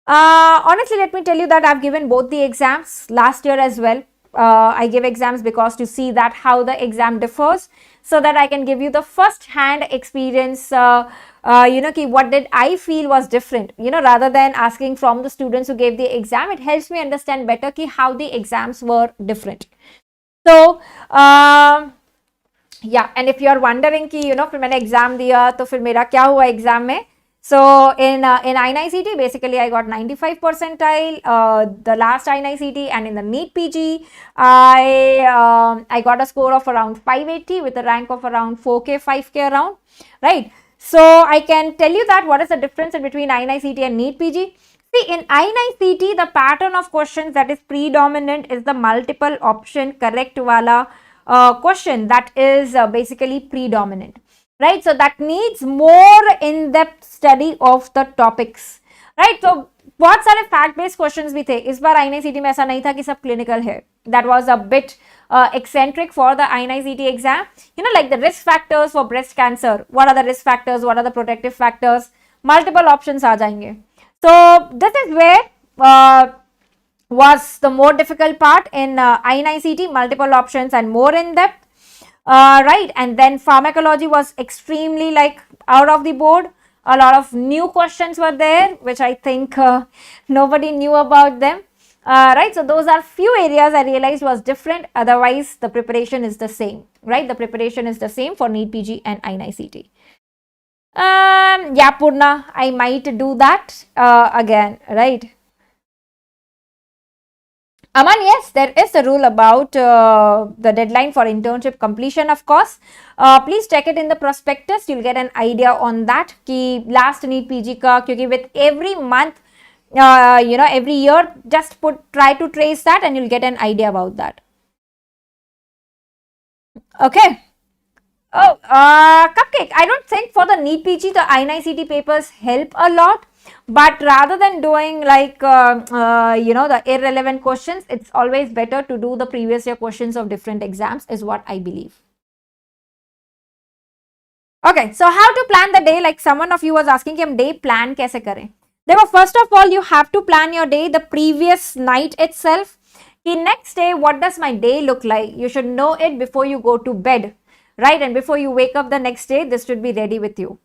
Honestly, let me tell you that I've given both the exams last year as well. I give exams because to see that how the exam differs, so that I can give you the first hand experience, what did I feel was different, rather than asking from the students who gave the exam. It helps me understand better how the exams were different. So, yeah, and if you are wondering कि फिर मैंने exam दिया तो फिर मेरा क्या हुआ exam में, so in INI-CET basically I got 95 percentile, the last INI-CET, and in the NEET PG I got a score of around 580 with a rank of around 4K 5K around, right? So I can tell you that what is the difference in between INI-CET and NEET PG. See, in INI-CET the pattern of questions that is predominant is the multiple option correct wala question that is basically predominant, right? So that needs more in-depth study of the topics, right? So बहुत सारे fact based questions भी थे इस बार INI-CET में, ऐसा नहीं था कि सब क्लिनिकल है. That was a bit eccentric for the INI-CET exam, like the risk factors for breast cancer. What are the risk factors, what are the protective factors, multiple options आ जाएंगे. So this is where was the more difficult part in INI-CET, multiple options and more in depth, right? And then pharmacology was extremely like out of the board. A lot of new questions were there, which I think nobody knew about them, right? So those are few areas I realized was different. Otherwise, the preparation is the same, right? The preparation is the same for NEET PG and INI-CET. Yeah, Purna, I might do that again, right? Aman, yes, there is a rule about the deadline for internship completion, of course. Please check it in the prospectus. You'll get an idea on that. Ki last NEET PG ka, kyunki with every month, every year, just try to trace that and you'll get an idea about that. Okay. Oh, Cupcake, I don't think for the NEET PG, the INI-CET papers help a lot. But rather than doing like, the irrelevant questions, it's always better to do the previous year questions of different exams is what I believe. Okay, so how to plan the day? Like someone of you was asking कि हम day plan कैसे करें? Therefore, first of all, you have to plan your day the previous night itself. The next day, what does my day look like? You should know it before you go to bed, right? And before you wake up the next day, this should be ready with you.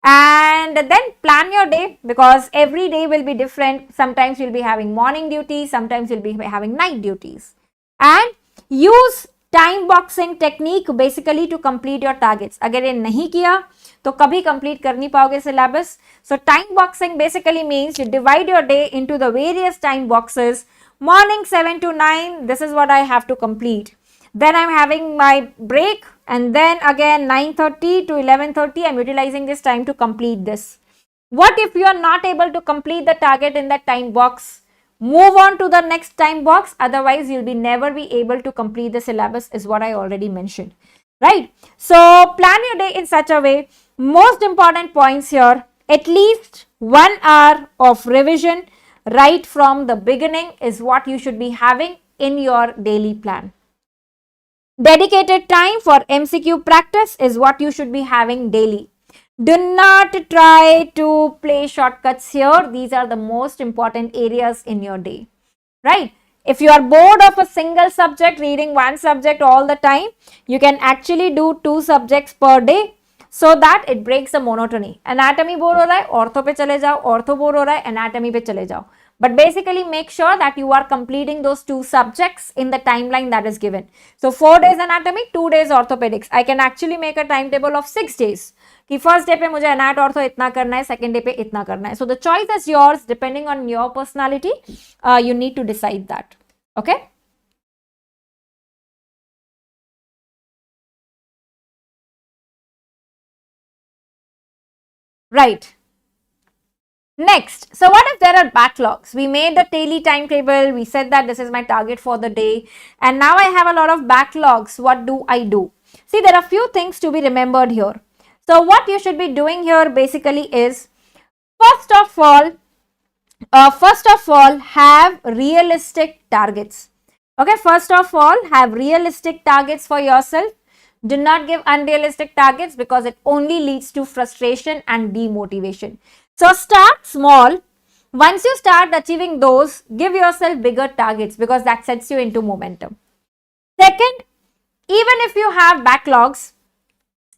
And then plan your day, because every day will be different. Sometimes you'll be having morning duties, sometimes you'll be having night duties. And use time boxing technique basically to complete your targets. अगर ये नहीं किया तो कभी complete कर नहीं पाओगे syllabus. So time boxing basically means you divide your day into the various time boxes. Morning 7 to 9, this is what I have to complete. Then I'm having my break, and then again 9:30 to 11:30, I'm utilizing this time to complete this. What if you are not able to complete the target in that time box? Move on to the next time box, otherwise you'll never be able to complete the syllabus is what I already mentioned, right? So plan your day in such a way. Most important points here, at least 1 hour of revision right from the beginning is what you should be having in your daily plan. Dedicated time for MCQ practice is what you should be having daily. Do not try to play shortcuts here. These are the most important areas in your day, right? If you are bored of a single subject, reading one subject all the time, you can actually do 2 subjects per day so that it breaks the monotony. Anatomy bore हो रहा है, ortho पे चले जाओ, ortho bore हो रहा है, anatomy पे चले जाओ. But basically make sure that you are completing those 2 subjects in the timeline that is given. So 4 days anatomy, 2 days orthopedics. I can actually make a timetable of 6 days. कि first day पे मुझे anat ortho इतना करना है, second day पे इतना करना है. So the choice is yours depending on your personality. You need to decide that. Okay. Right. Next, so what if there are backlogs? We made the daily timetable, we said that this is my target for the day, and now I have a lot of backlogs. What do I do? See, there are few things to be remembered here. So what you should be doing here basically is, first of all, have realistic targets. Okay, first of all, have realistic targets for yourself. Do not give unrealistic targets because it only leads to frustration and demotivation. So start small. Once you start achieving those, give yourself bigger targets because that sets you into momentum. Second, even if you have backlogs,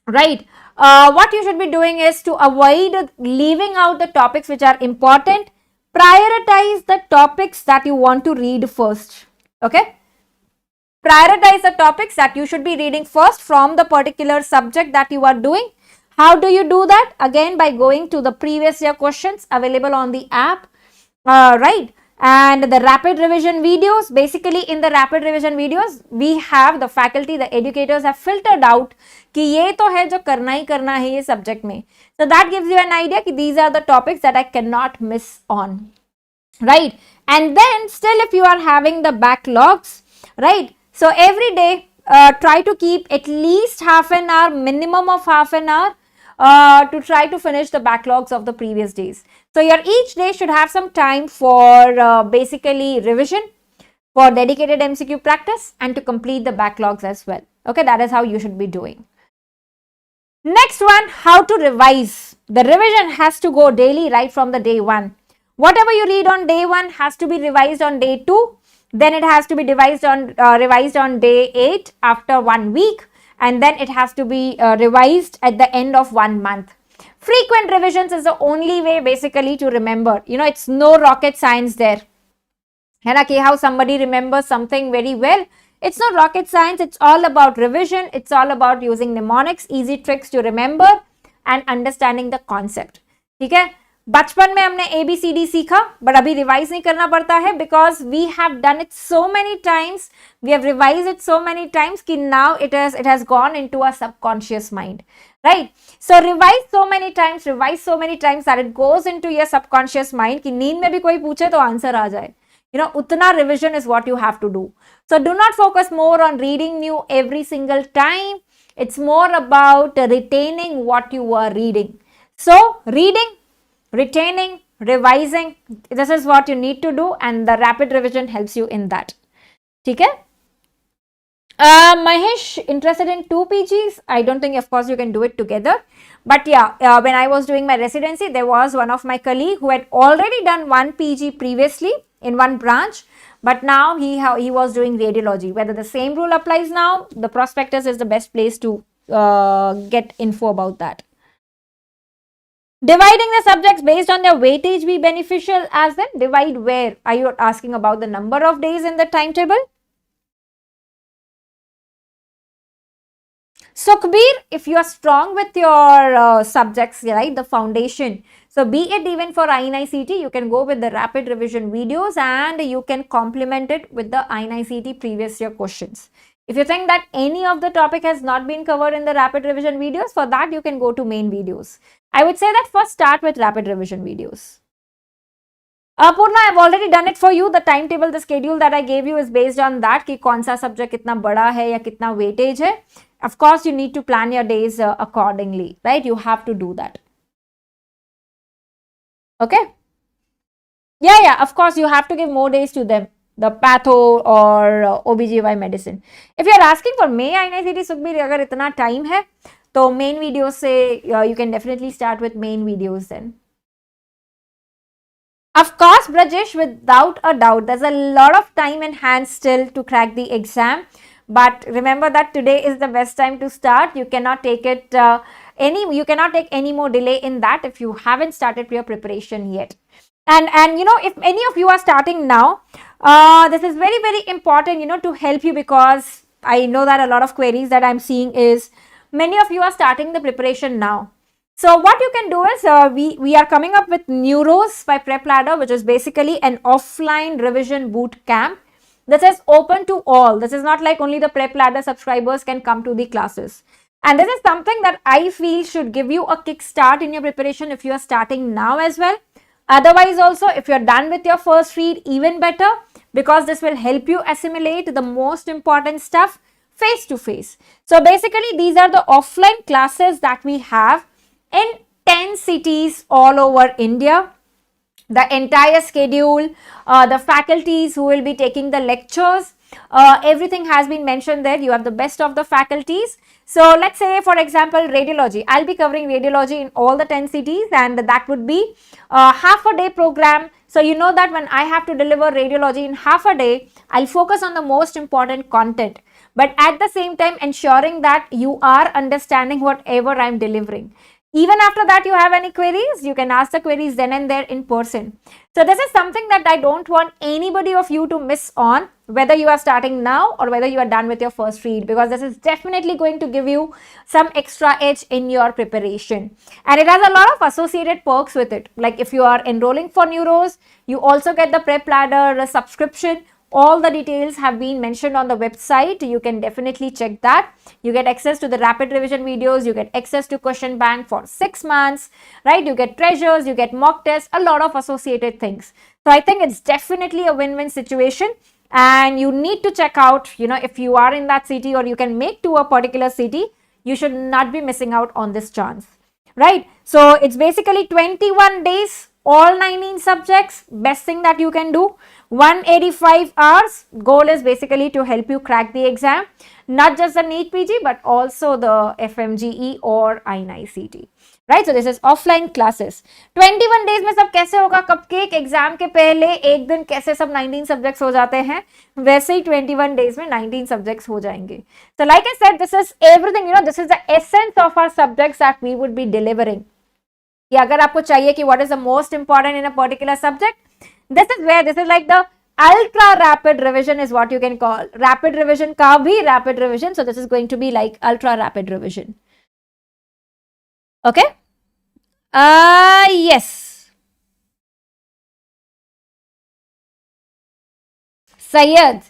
right, what you should be doing is to avoid leaving out the topics which are important. Prioritize the topics that you want to read first. Okay, prioritize the topics that you should be reading first from the particular subject that you are doing. How do you do that? Again, by going to the previous year questions available on the app, right? And the rapid revision videos, basically in the rapid revision videos, we have the faculty, the educators have filtered out कि ये तो है जो करना ही करना है ये subject में. So that gives you an idea कि these are the topics that I cannot miss on, right? And then still if you are having the backlogs, right? So every day, try to keep at least half an hour, minimum of half an hour, to try to finish the backlogs of the previous days. So your each day should have some time for basically revision, for dedicated MCQ practice, and to complete the backlogs as well. Okay, that is how you should be doing. Next one, how to revise. The revision has to go daily right from the day one. Whatever you read on day one has to be revised on day 2. Then it has to be revised on day 8 after 1 week. And then it has to be revised at the end of 1 month. Frequent revisions is the only way basically to remember. You know, it's no rocket science there. How somebody remembers something very well. It's not rocket science. It's all about revision. It's all about using mnemonics, easy tricks to remember and understanding the concept. ठीक है, बचपन में हमने ABCD सीखा, but अभी revise नहीं करना पड़ता है because we have done it so many times, we have revised it so many times कि now it has gone into our subconscious mind, right? So revise so many times that it goes into your subconscious mind कि नींद में भी कोई पूछे तो answer आ जाए. You know, utna revision is what you have to do. So do not focus more on reading new every single time. It's more about retaining what you are reading. So reading, retaining, revising, this is what you need to do, and the rapid revision helps you in that. Okay? Mahesh, interested in 2 PGs? I don't think, of course, you can do it together. But yeah, when I was doing my residency, there was one of my colleague who had already done 1 PG previously in one branch, but now he was doing radiology. Whether the same rule applies now, the prospectus is the best place to get info about that. Dividing the subjects based on their weightage be beneficial, as in divide where? Are you asking about the number of days in the timetable? Sukhbir, if you are strong with your subjects, right, the foundation, so be it even for INI-CET, you can go with the rapid revision videos and you can complement it with the INI-CET previous year questions. If you think that any of the topic has not been covered in the rapid revision videos, for that you can go to main videos. I would say that first start with rapid revision videos. Purna, I've already done it for you. The timetable, the schedule that I gave you is based on that कि कौन सा subject कितना बड़ा है या कितना weightage है. Of course, you need to plan your days accordingly, right? You have to do that. Okay? Yeah, of course, you have to give more days to them, the patho or OBGY medicine. If you are asking for May INI-CET, Sukhbir, अगर इतना time है, तो main videos से you can definitely start with main videos then. Of course, Brajesh, without a doubt, there's a lot of time in hand still to crack the exam. But remember that today is the best time to start. You cannot take it you cannot take any more delay in that if you haven't started your preparation yet. And you know, if any of you are starting now, this is very, very important, you know, to help you, because I know that a lot of queries that I'm seeing is many of you are starting the preparation now. So what you can do is we are coming up with Neuros by PrepLadder, which is basically an offline revision boot camp. This is open to all. This is not like only the PrepLadder subscribers can come to the classes. And this is something that I feel should give you a kickstart in your preparation if you are starting now as well. Otherwise also, if you're done with your first read, even better, because this will help you assimilate the most important stuff face to face. So basically, these are the offline classes that we have in 10 cities all over India. The entire schedule, the faculties who will be taking the lectures, Everything has been mentioned there. You have the best of the faculties. So let's say, for example, radiology. I'll be covering radiology in all the 10 cities, and that would be half a day program. So you know that when I have to deliver radiology in half a day, I'll focus on the most important content, but at the same time ensuring that you are understanding whatever I'm delivering. Even after that, you have any queries, you can ask the queries then and there in person. So this is something that I don't want anybody of you to miss on, whether you are starting now or whether you are done with your first read, because this is definitely going to give you some extra edge in your preparation. And it has a lot of associated perks with it. Like if you are enrolling for neuros, you also get the PrepLadder subscription. All the details have been mentioned on the website. You can definitely check that. You get access to the rapid revision videos. You get access to question bank for 6 months, right? You get treasures, you get mock tests, a lot of associated things. So I think it's definitely a win-win situation. And you need to check out, if you are in that city or you can make to a particular city, you should not be missing out on this chance, right? So it's basically 21 days, all 19 subjects, best thing that you can do. 185 hours. Goal is basically to help you crack the exam, not just the NEET PG, but also the FMGE or INI-CET. Right? So this is offline classes. 21 days में सब कैसे होगा? Cupcake exam के पहले एक दिन कैसे सब 19 सब्जेक्ट्स हो जाते हैं, वैसे ही 21 days में 19 सब्जेक्ट्स हो जाएंगे. So like I said, this is everything, this is the essence of our subjects that we would be delivering. कि अगर आपको चाहिए कि what is the most important in a particular subject, this is like the ultra rapid revision is what you can call. Rapid revision ka bhi rapid revision. So this is going to be like ultra rapid revision. Okay. Yes. Syed,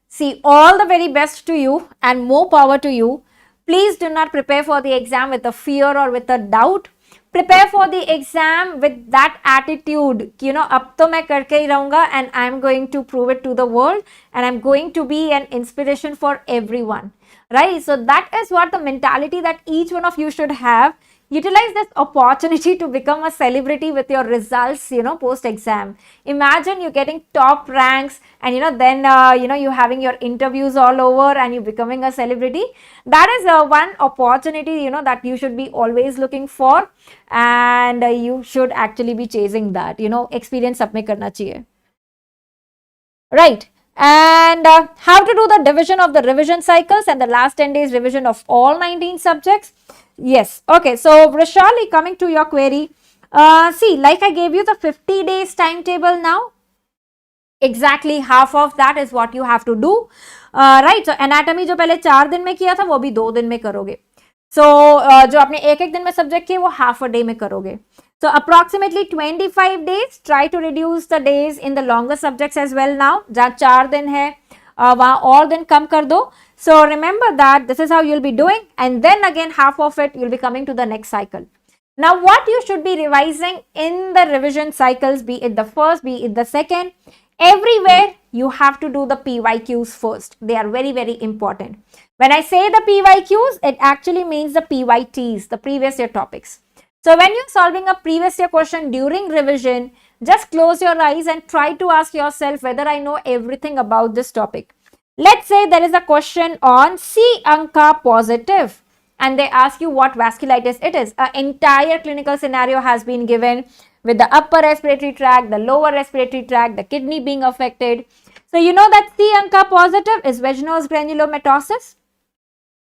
see, all the very best to you and more power to you. Please do not prepare for the exam with a fear or with a doubt. Prepare for the exam with that attitude, ab to main karke hi rahunga and I'm going to prove it to the world and I'm going to be an inspiration for everyone, right? So that is what the mentality that each one of you should have. Utilize this opportunity to become a celebrity with your results, post exam. Imagine you getting top ranks and then you having your interviews all over and you becoming a celebrity. That is one opportunity that you should be always looking for, and you should actually be chasing that. Experience sab mein karna chahiye, right? And how to do the division of the revision cycles and the last 10 days revision of all 19 subjects. Yes. Okay. So, Vrishali, coming to your query. See, like I gave you the 50 days timetable now. Exactly half of that is what you have to do. Right. So, anatomy जो पहले 4 दिन में किया था वो भी 2 दिन में करोगे. So, जो आपने एक दिन में सब्जेक्ट किए वो half a day में करोगे. So, approximately 25 days. Try to reduce the days in the longer subjects as well now. जहाँ 4 दिन है वहाँ और दिन कम कर दो. So remember that this is how you'll be doing, and then again half of it you'll be coming to the next cycle. Now what you should be revising in the revision cycles, be it the first, be it the second, everywhere you have to do the PYQs first. They are very, very important. When I say the PYQs, it actually means the PYTs, the previous year topics. So when you're solving a previous year question during revision, just close your eyes and try to ask yourself whether I know everything about this topic. Let's say there is a question on C Anka positive and they ask you what vasculitis it is. An entire clinical scenario has been given with the upper respiratory tract, the lower respiratory tract, the kidney being affected. So you know that C Anka positive is vaginous granulomatosis.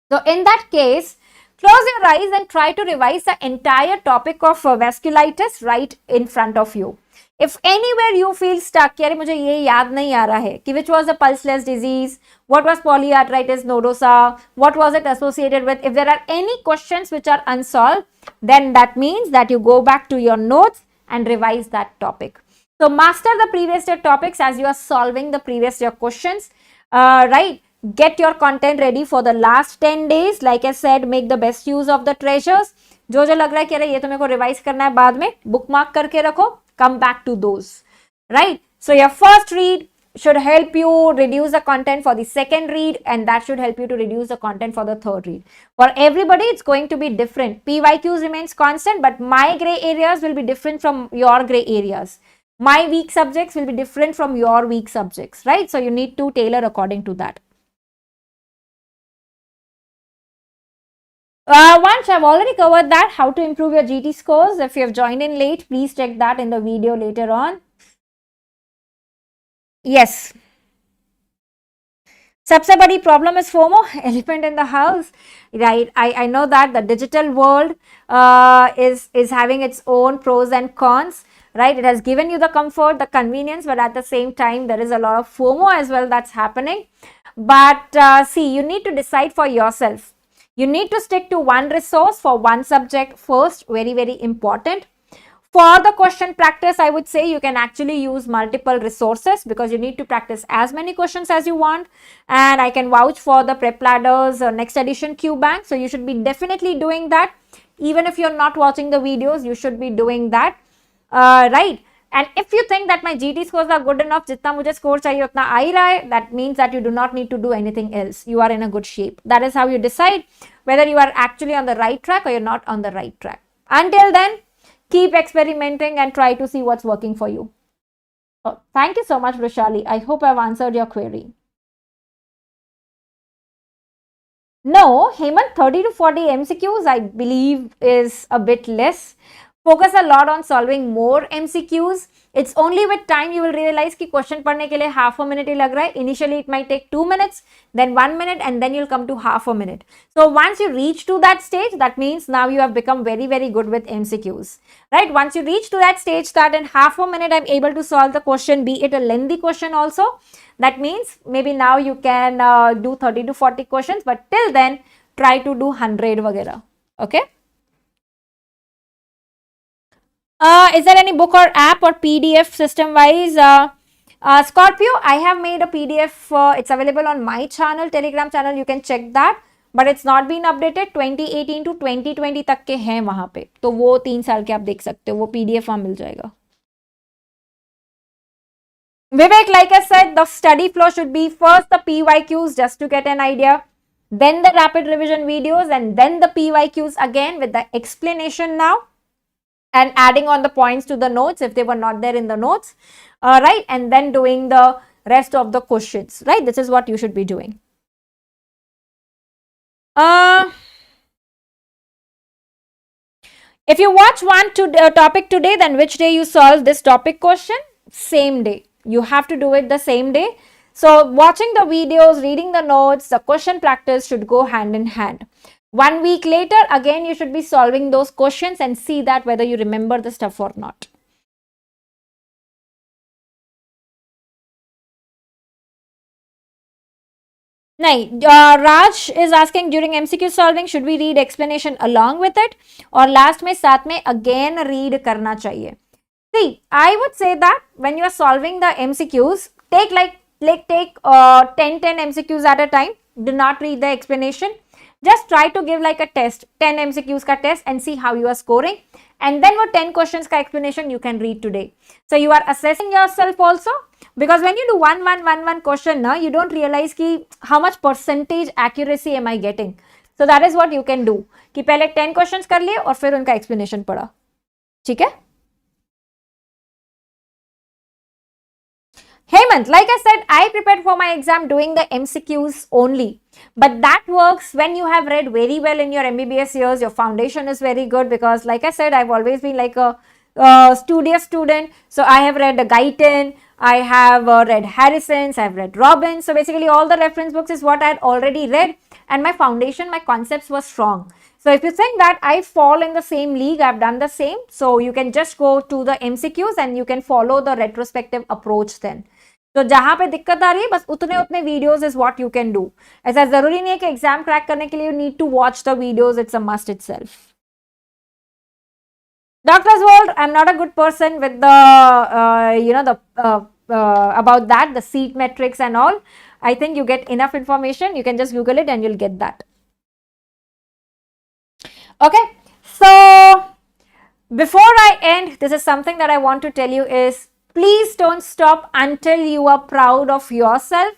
So in that case, close your eyes and try to revise the entire topic of vasculitis right in front of you. If anywhere you feel stuck, कि अरे मुझे ये याद नहीं आ रहा है कि which was the pulseless disease, what was polyarteritis nodosa, what was it associated with, if there are any questions which are unsolved, then that means that you go back to your notes and revise that topic. So master the previous year topics as you are solving the previous year questions, right? Get your content ready for the last 10 days. Like I said, make the best use of the treasures. जो लग रहा है कि अरे ये तो मेरे को रिवाइज करना है बाद में, bookmark करके रखो. Come back to those, right? So your first read should help you reduce the content for the second read, and that should help you to reduce the content for the third read. For everybody, it's going to be different. PYQs remains constant, but my gray areas will be different from your gray areas. My weak subjects will be different from your weak subjects, right? So you need to tailor according to that. Once I've already covered that, how to improve your GT scores. If you have joined in late, please check that in the video later on. Yes. सबसे बड़ी problem is FOMO, elephant in the house, right? I know that the digital world is having its own pros and cons, right? It has given you the comfort, the convenience, but at the same time, there is a lot of FOMO as well that's happening. But see, you need to decide for yourself. You need to stick to one resource for one subject first, very, very important. For the question practice, I would say you can actually use multiple resources because you need to practice as many questions as you want. And I can vouch for the PrepLadder's next edition Q bank. So you should be definitely doing that. Even if you're not watching the videos, you should be doing that, right? And if you think that my GT scores are good enough, jitna mujhe score chahiye utna aa hi raha hai, that means that you do not need to do anything else. You are in a good shape. That is how you decide whether you are actually on the right track or you're not on the right track. Until then, keep experimenting and try to see what's working for you. Oh, thank you so much, Vrishali. I hope I've answered your query. No, Hemant, 30 to 40 MCQs, I believe, is a bit less. Focus a lot on solving more MCQs. It's only with time you will realize कि question पढ़ने के लिए half a minute ही लग रहा है. Initially it might take 2 minutes, then 1 minute, and then you'll come to half a minute. So once you reach to that stage, that means now you have become very, very good with MCQs, right? Once you reach to that stage that in half a minute I'm able to solve the question, be it a lengthy question also, that means maybe now you can do 30 to 40 questions, but till then try to do 100 वगैरह, okay? Is there any book or app or PDF system wise? Scorpio, I have made a PDF. It's available on my channel, Telegram channel. You can check that. But it's not been updated. 2018 to 2020 तक के हैं वहाँ पे. तो वो 3 साल के आप देख सकते हो. वो PDF वहाँ मिल जाएगा. Vivek, like I said, the study flow should be first the PYQs just to get an idea. Then the rapid revision videos and then the PYQs again with the explanation now. And adding on the points to the notes if they were not there in the notes, right? And then doing the rest of the questions, right? This is what you should be doing. If you watch one topic today, then which day you solve this topic question? Same day. You have to do it the same day. So watching the videos, reading the notes, the question practice should go hand in hand. 1 week later, again, you should be solving those questions and see that whether you remember the stuff or not. Raj is asking during MCQ solving, should we read explanation along with it or last में साथ में again read करना चाहिए? See, I would say that when you are solving the MCQs, take 10 MCQs at a time. Do not read the explanation. Just try to give like a test, 10 MCQs ka test and see how you are scoring. And then what 10 questions ka explanation you can read today. So you are assessing yourself also because when you do one question, you don't realize ki how much percentage accuracy am I getting. So that is what you can do. कि पहले 10 questions कर लिए और फिर उनका explanation पढ़ा. ठीक है? Hemant, like I said, I prepared for my exam doing the MCQs only. But that works when you have read very well in your MBBS years. Your foundation is very good because, like I said, I've always been like a studious student. So I have read Guyton, I have read Harrison's, I've read Robbins. So basically all the reference books is what I had already read. And my foundation, my concepts were strong. So if you think that I fall in the same league, I've done the same. So you can just go to the MCQs and you can follow the retrospective approach then. तो जहां पे दिक्कत आ रही है बस उतने videos is what you can do. ऐसा जरूरी नहीं है कि एग्जाम क्रैक करने के लिए you need to watch the videos. It's a must itself. Doctor's World, I'm not a good person with the about that, the seat metrics and all. I think you get enough information. You can just Google it and you'll get that. Okay, so before I end, this is something that I want to tell you is please don't stop until you are proud of yourself.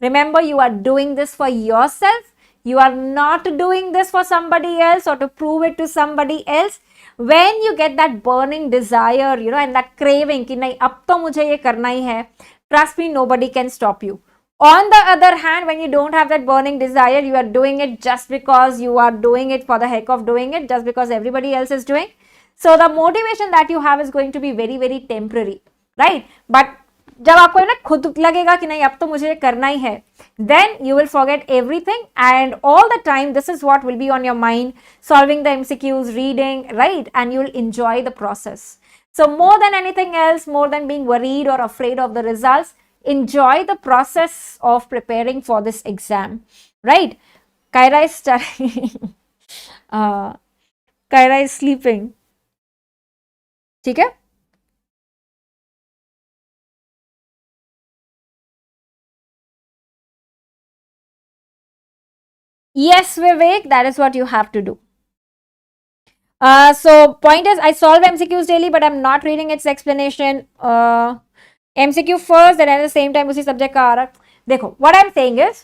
Remember, you are doing this for yourself. You are not doing this for somebody else or to prove it to somebody else. when you get that burning desire, you know, and that craving कि नहीं अब तो मुझे ये करना ही है, trust me, nobody can stop you. On the other hand, when you don't have that burning desire, you are doing it just because you are doing it for the heck of doing it, just because everybody else is doing. So the motivation that you have is going to be very, very temporary, right? But जब आपको ना खुद लगेगा कि नहीं अब तो मुझे करना ही है, then you will forget everything, and all the time this is what will be on your mind, solving the MCQs, reading, right? And you will enjoy the process. So more than anything else, more than being worried or afraid of the results, enjoy the process of preparing for this exam, right? Kyra is studying. Kyra is sleeping. ठीक है? Yes, Vivek, that is what you have to do. So point is, I solve MCQs daily, but I'm not reading its explanation. MCQ first, then at the same time उसी subject का आ रहा है. देखो, what I'm saying is,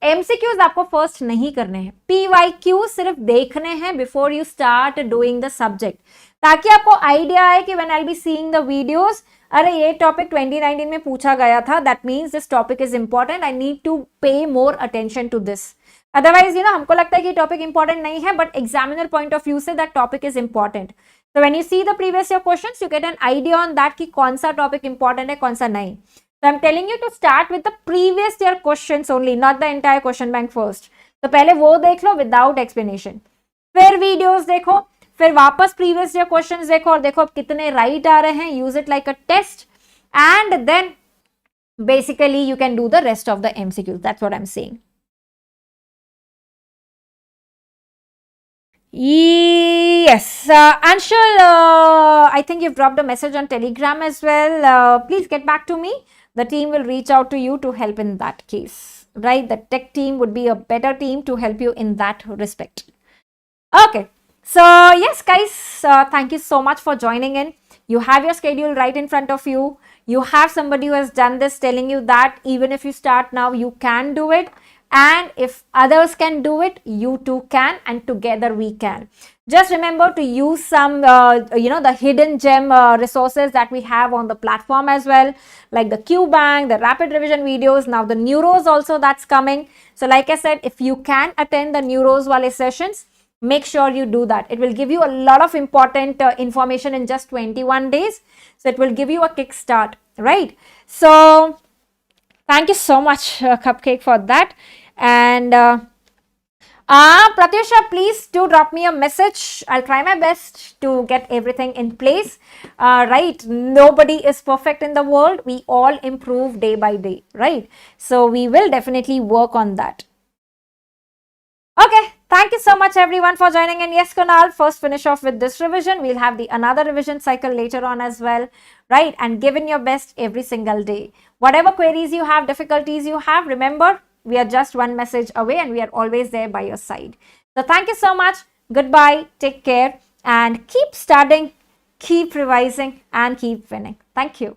MCQs आपको first नहीं करने हैं. PYQ सिर्फ देखने हैं before you start doing the subject. ताकि आपको idea आए कि when I'll be seeing the videos, अरे ये topic 2019 में पूछा गया था, that means this topic is important, I need to pay more attention to this. Otherwise, you know, हमको लगता है कि टॉपिक इंपॉर्टेंट नहीं है, but examiner point of view say that topic is important. So when you see the previous year questions, you get an idea on that कि कौन सा topic important है, कौन सा नहीं. So I'm telling you to start with the previous year questions only, not the entire question bank first. तो पहले वो देख लो without explanation. फिर वीडियोस देखो, फिर वापस previous year questions देखो और देखो अब कितने right आ रहे हैं. Use it like a test, and then basically you can do the rest of the MCQs. That's what I'm saying. Yes, Anshul, I think you've dropped a message on Telegram as well. Please get back to me. The team will reach out to you to help in that case, right? The tech team would be a better team to help you in that respect. Okay, so yes, guys, thank you so much for joining in. You have your schedule right in front of you. You have somebody who has done this telling you that even if you start now, you can do it. And if others can do it, you too can, and together we can. Just remember to use some, the hidden gem resources that we have on the platform as well, like the Q Bank, the rapid revision videos, now the Neuros also that's coming. So like I said, if you can attend the Neuros Wale sessions, make sure you do that. It will give you a lot of important information in just 21 days. So it will give you a kickstart, right? So thank you so much, Cupcake, for that. And Pratyusha, please do drop me a message. I'll try my best to get everything in place. Right? Nobody is perfect in the world. We all improve day by day, right? So we will definitely work on that. Okay. Thank you so much everyone for joining in. Yes, Kunal, first finish off with this revision. We'll have the another revision cycle later on as well, right? And give in your best every single day. Whatever queries you have, difficulties you have, remember, we are just one message away and we are always there by your side. So thank you so much. Goodbye. Take care and keep studying, keep revising and keep winning. Thank you.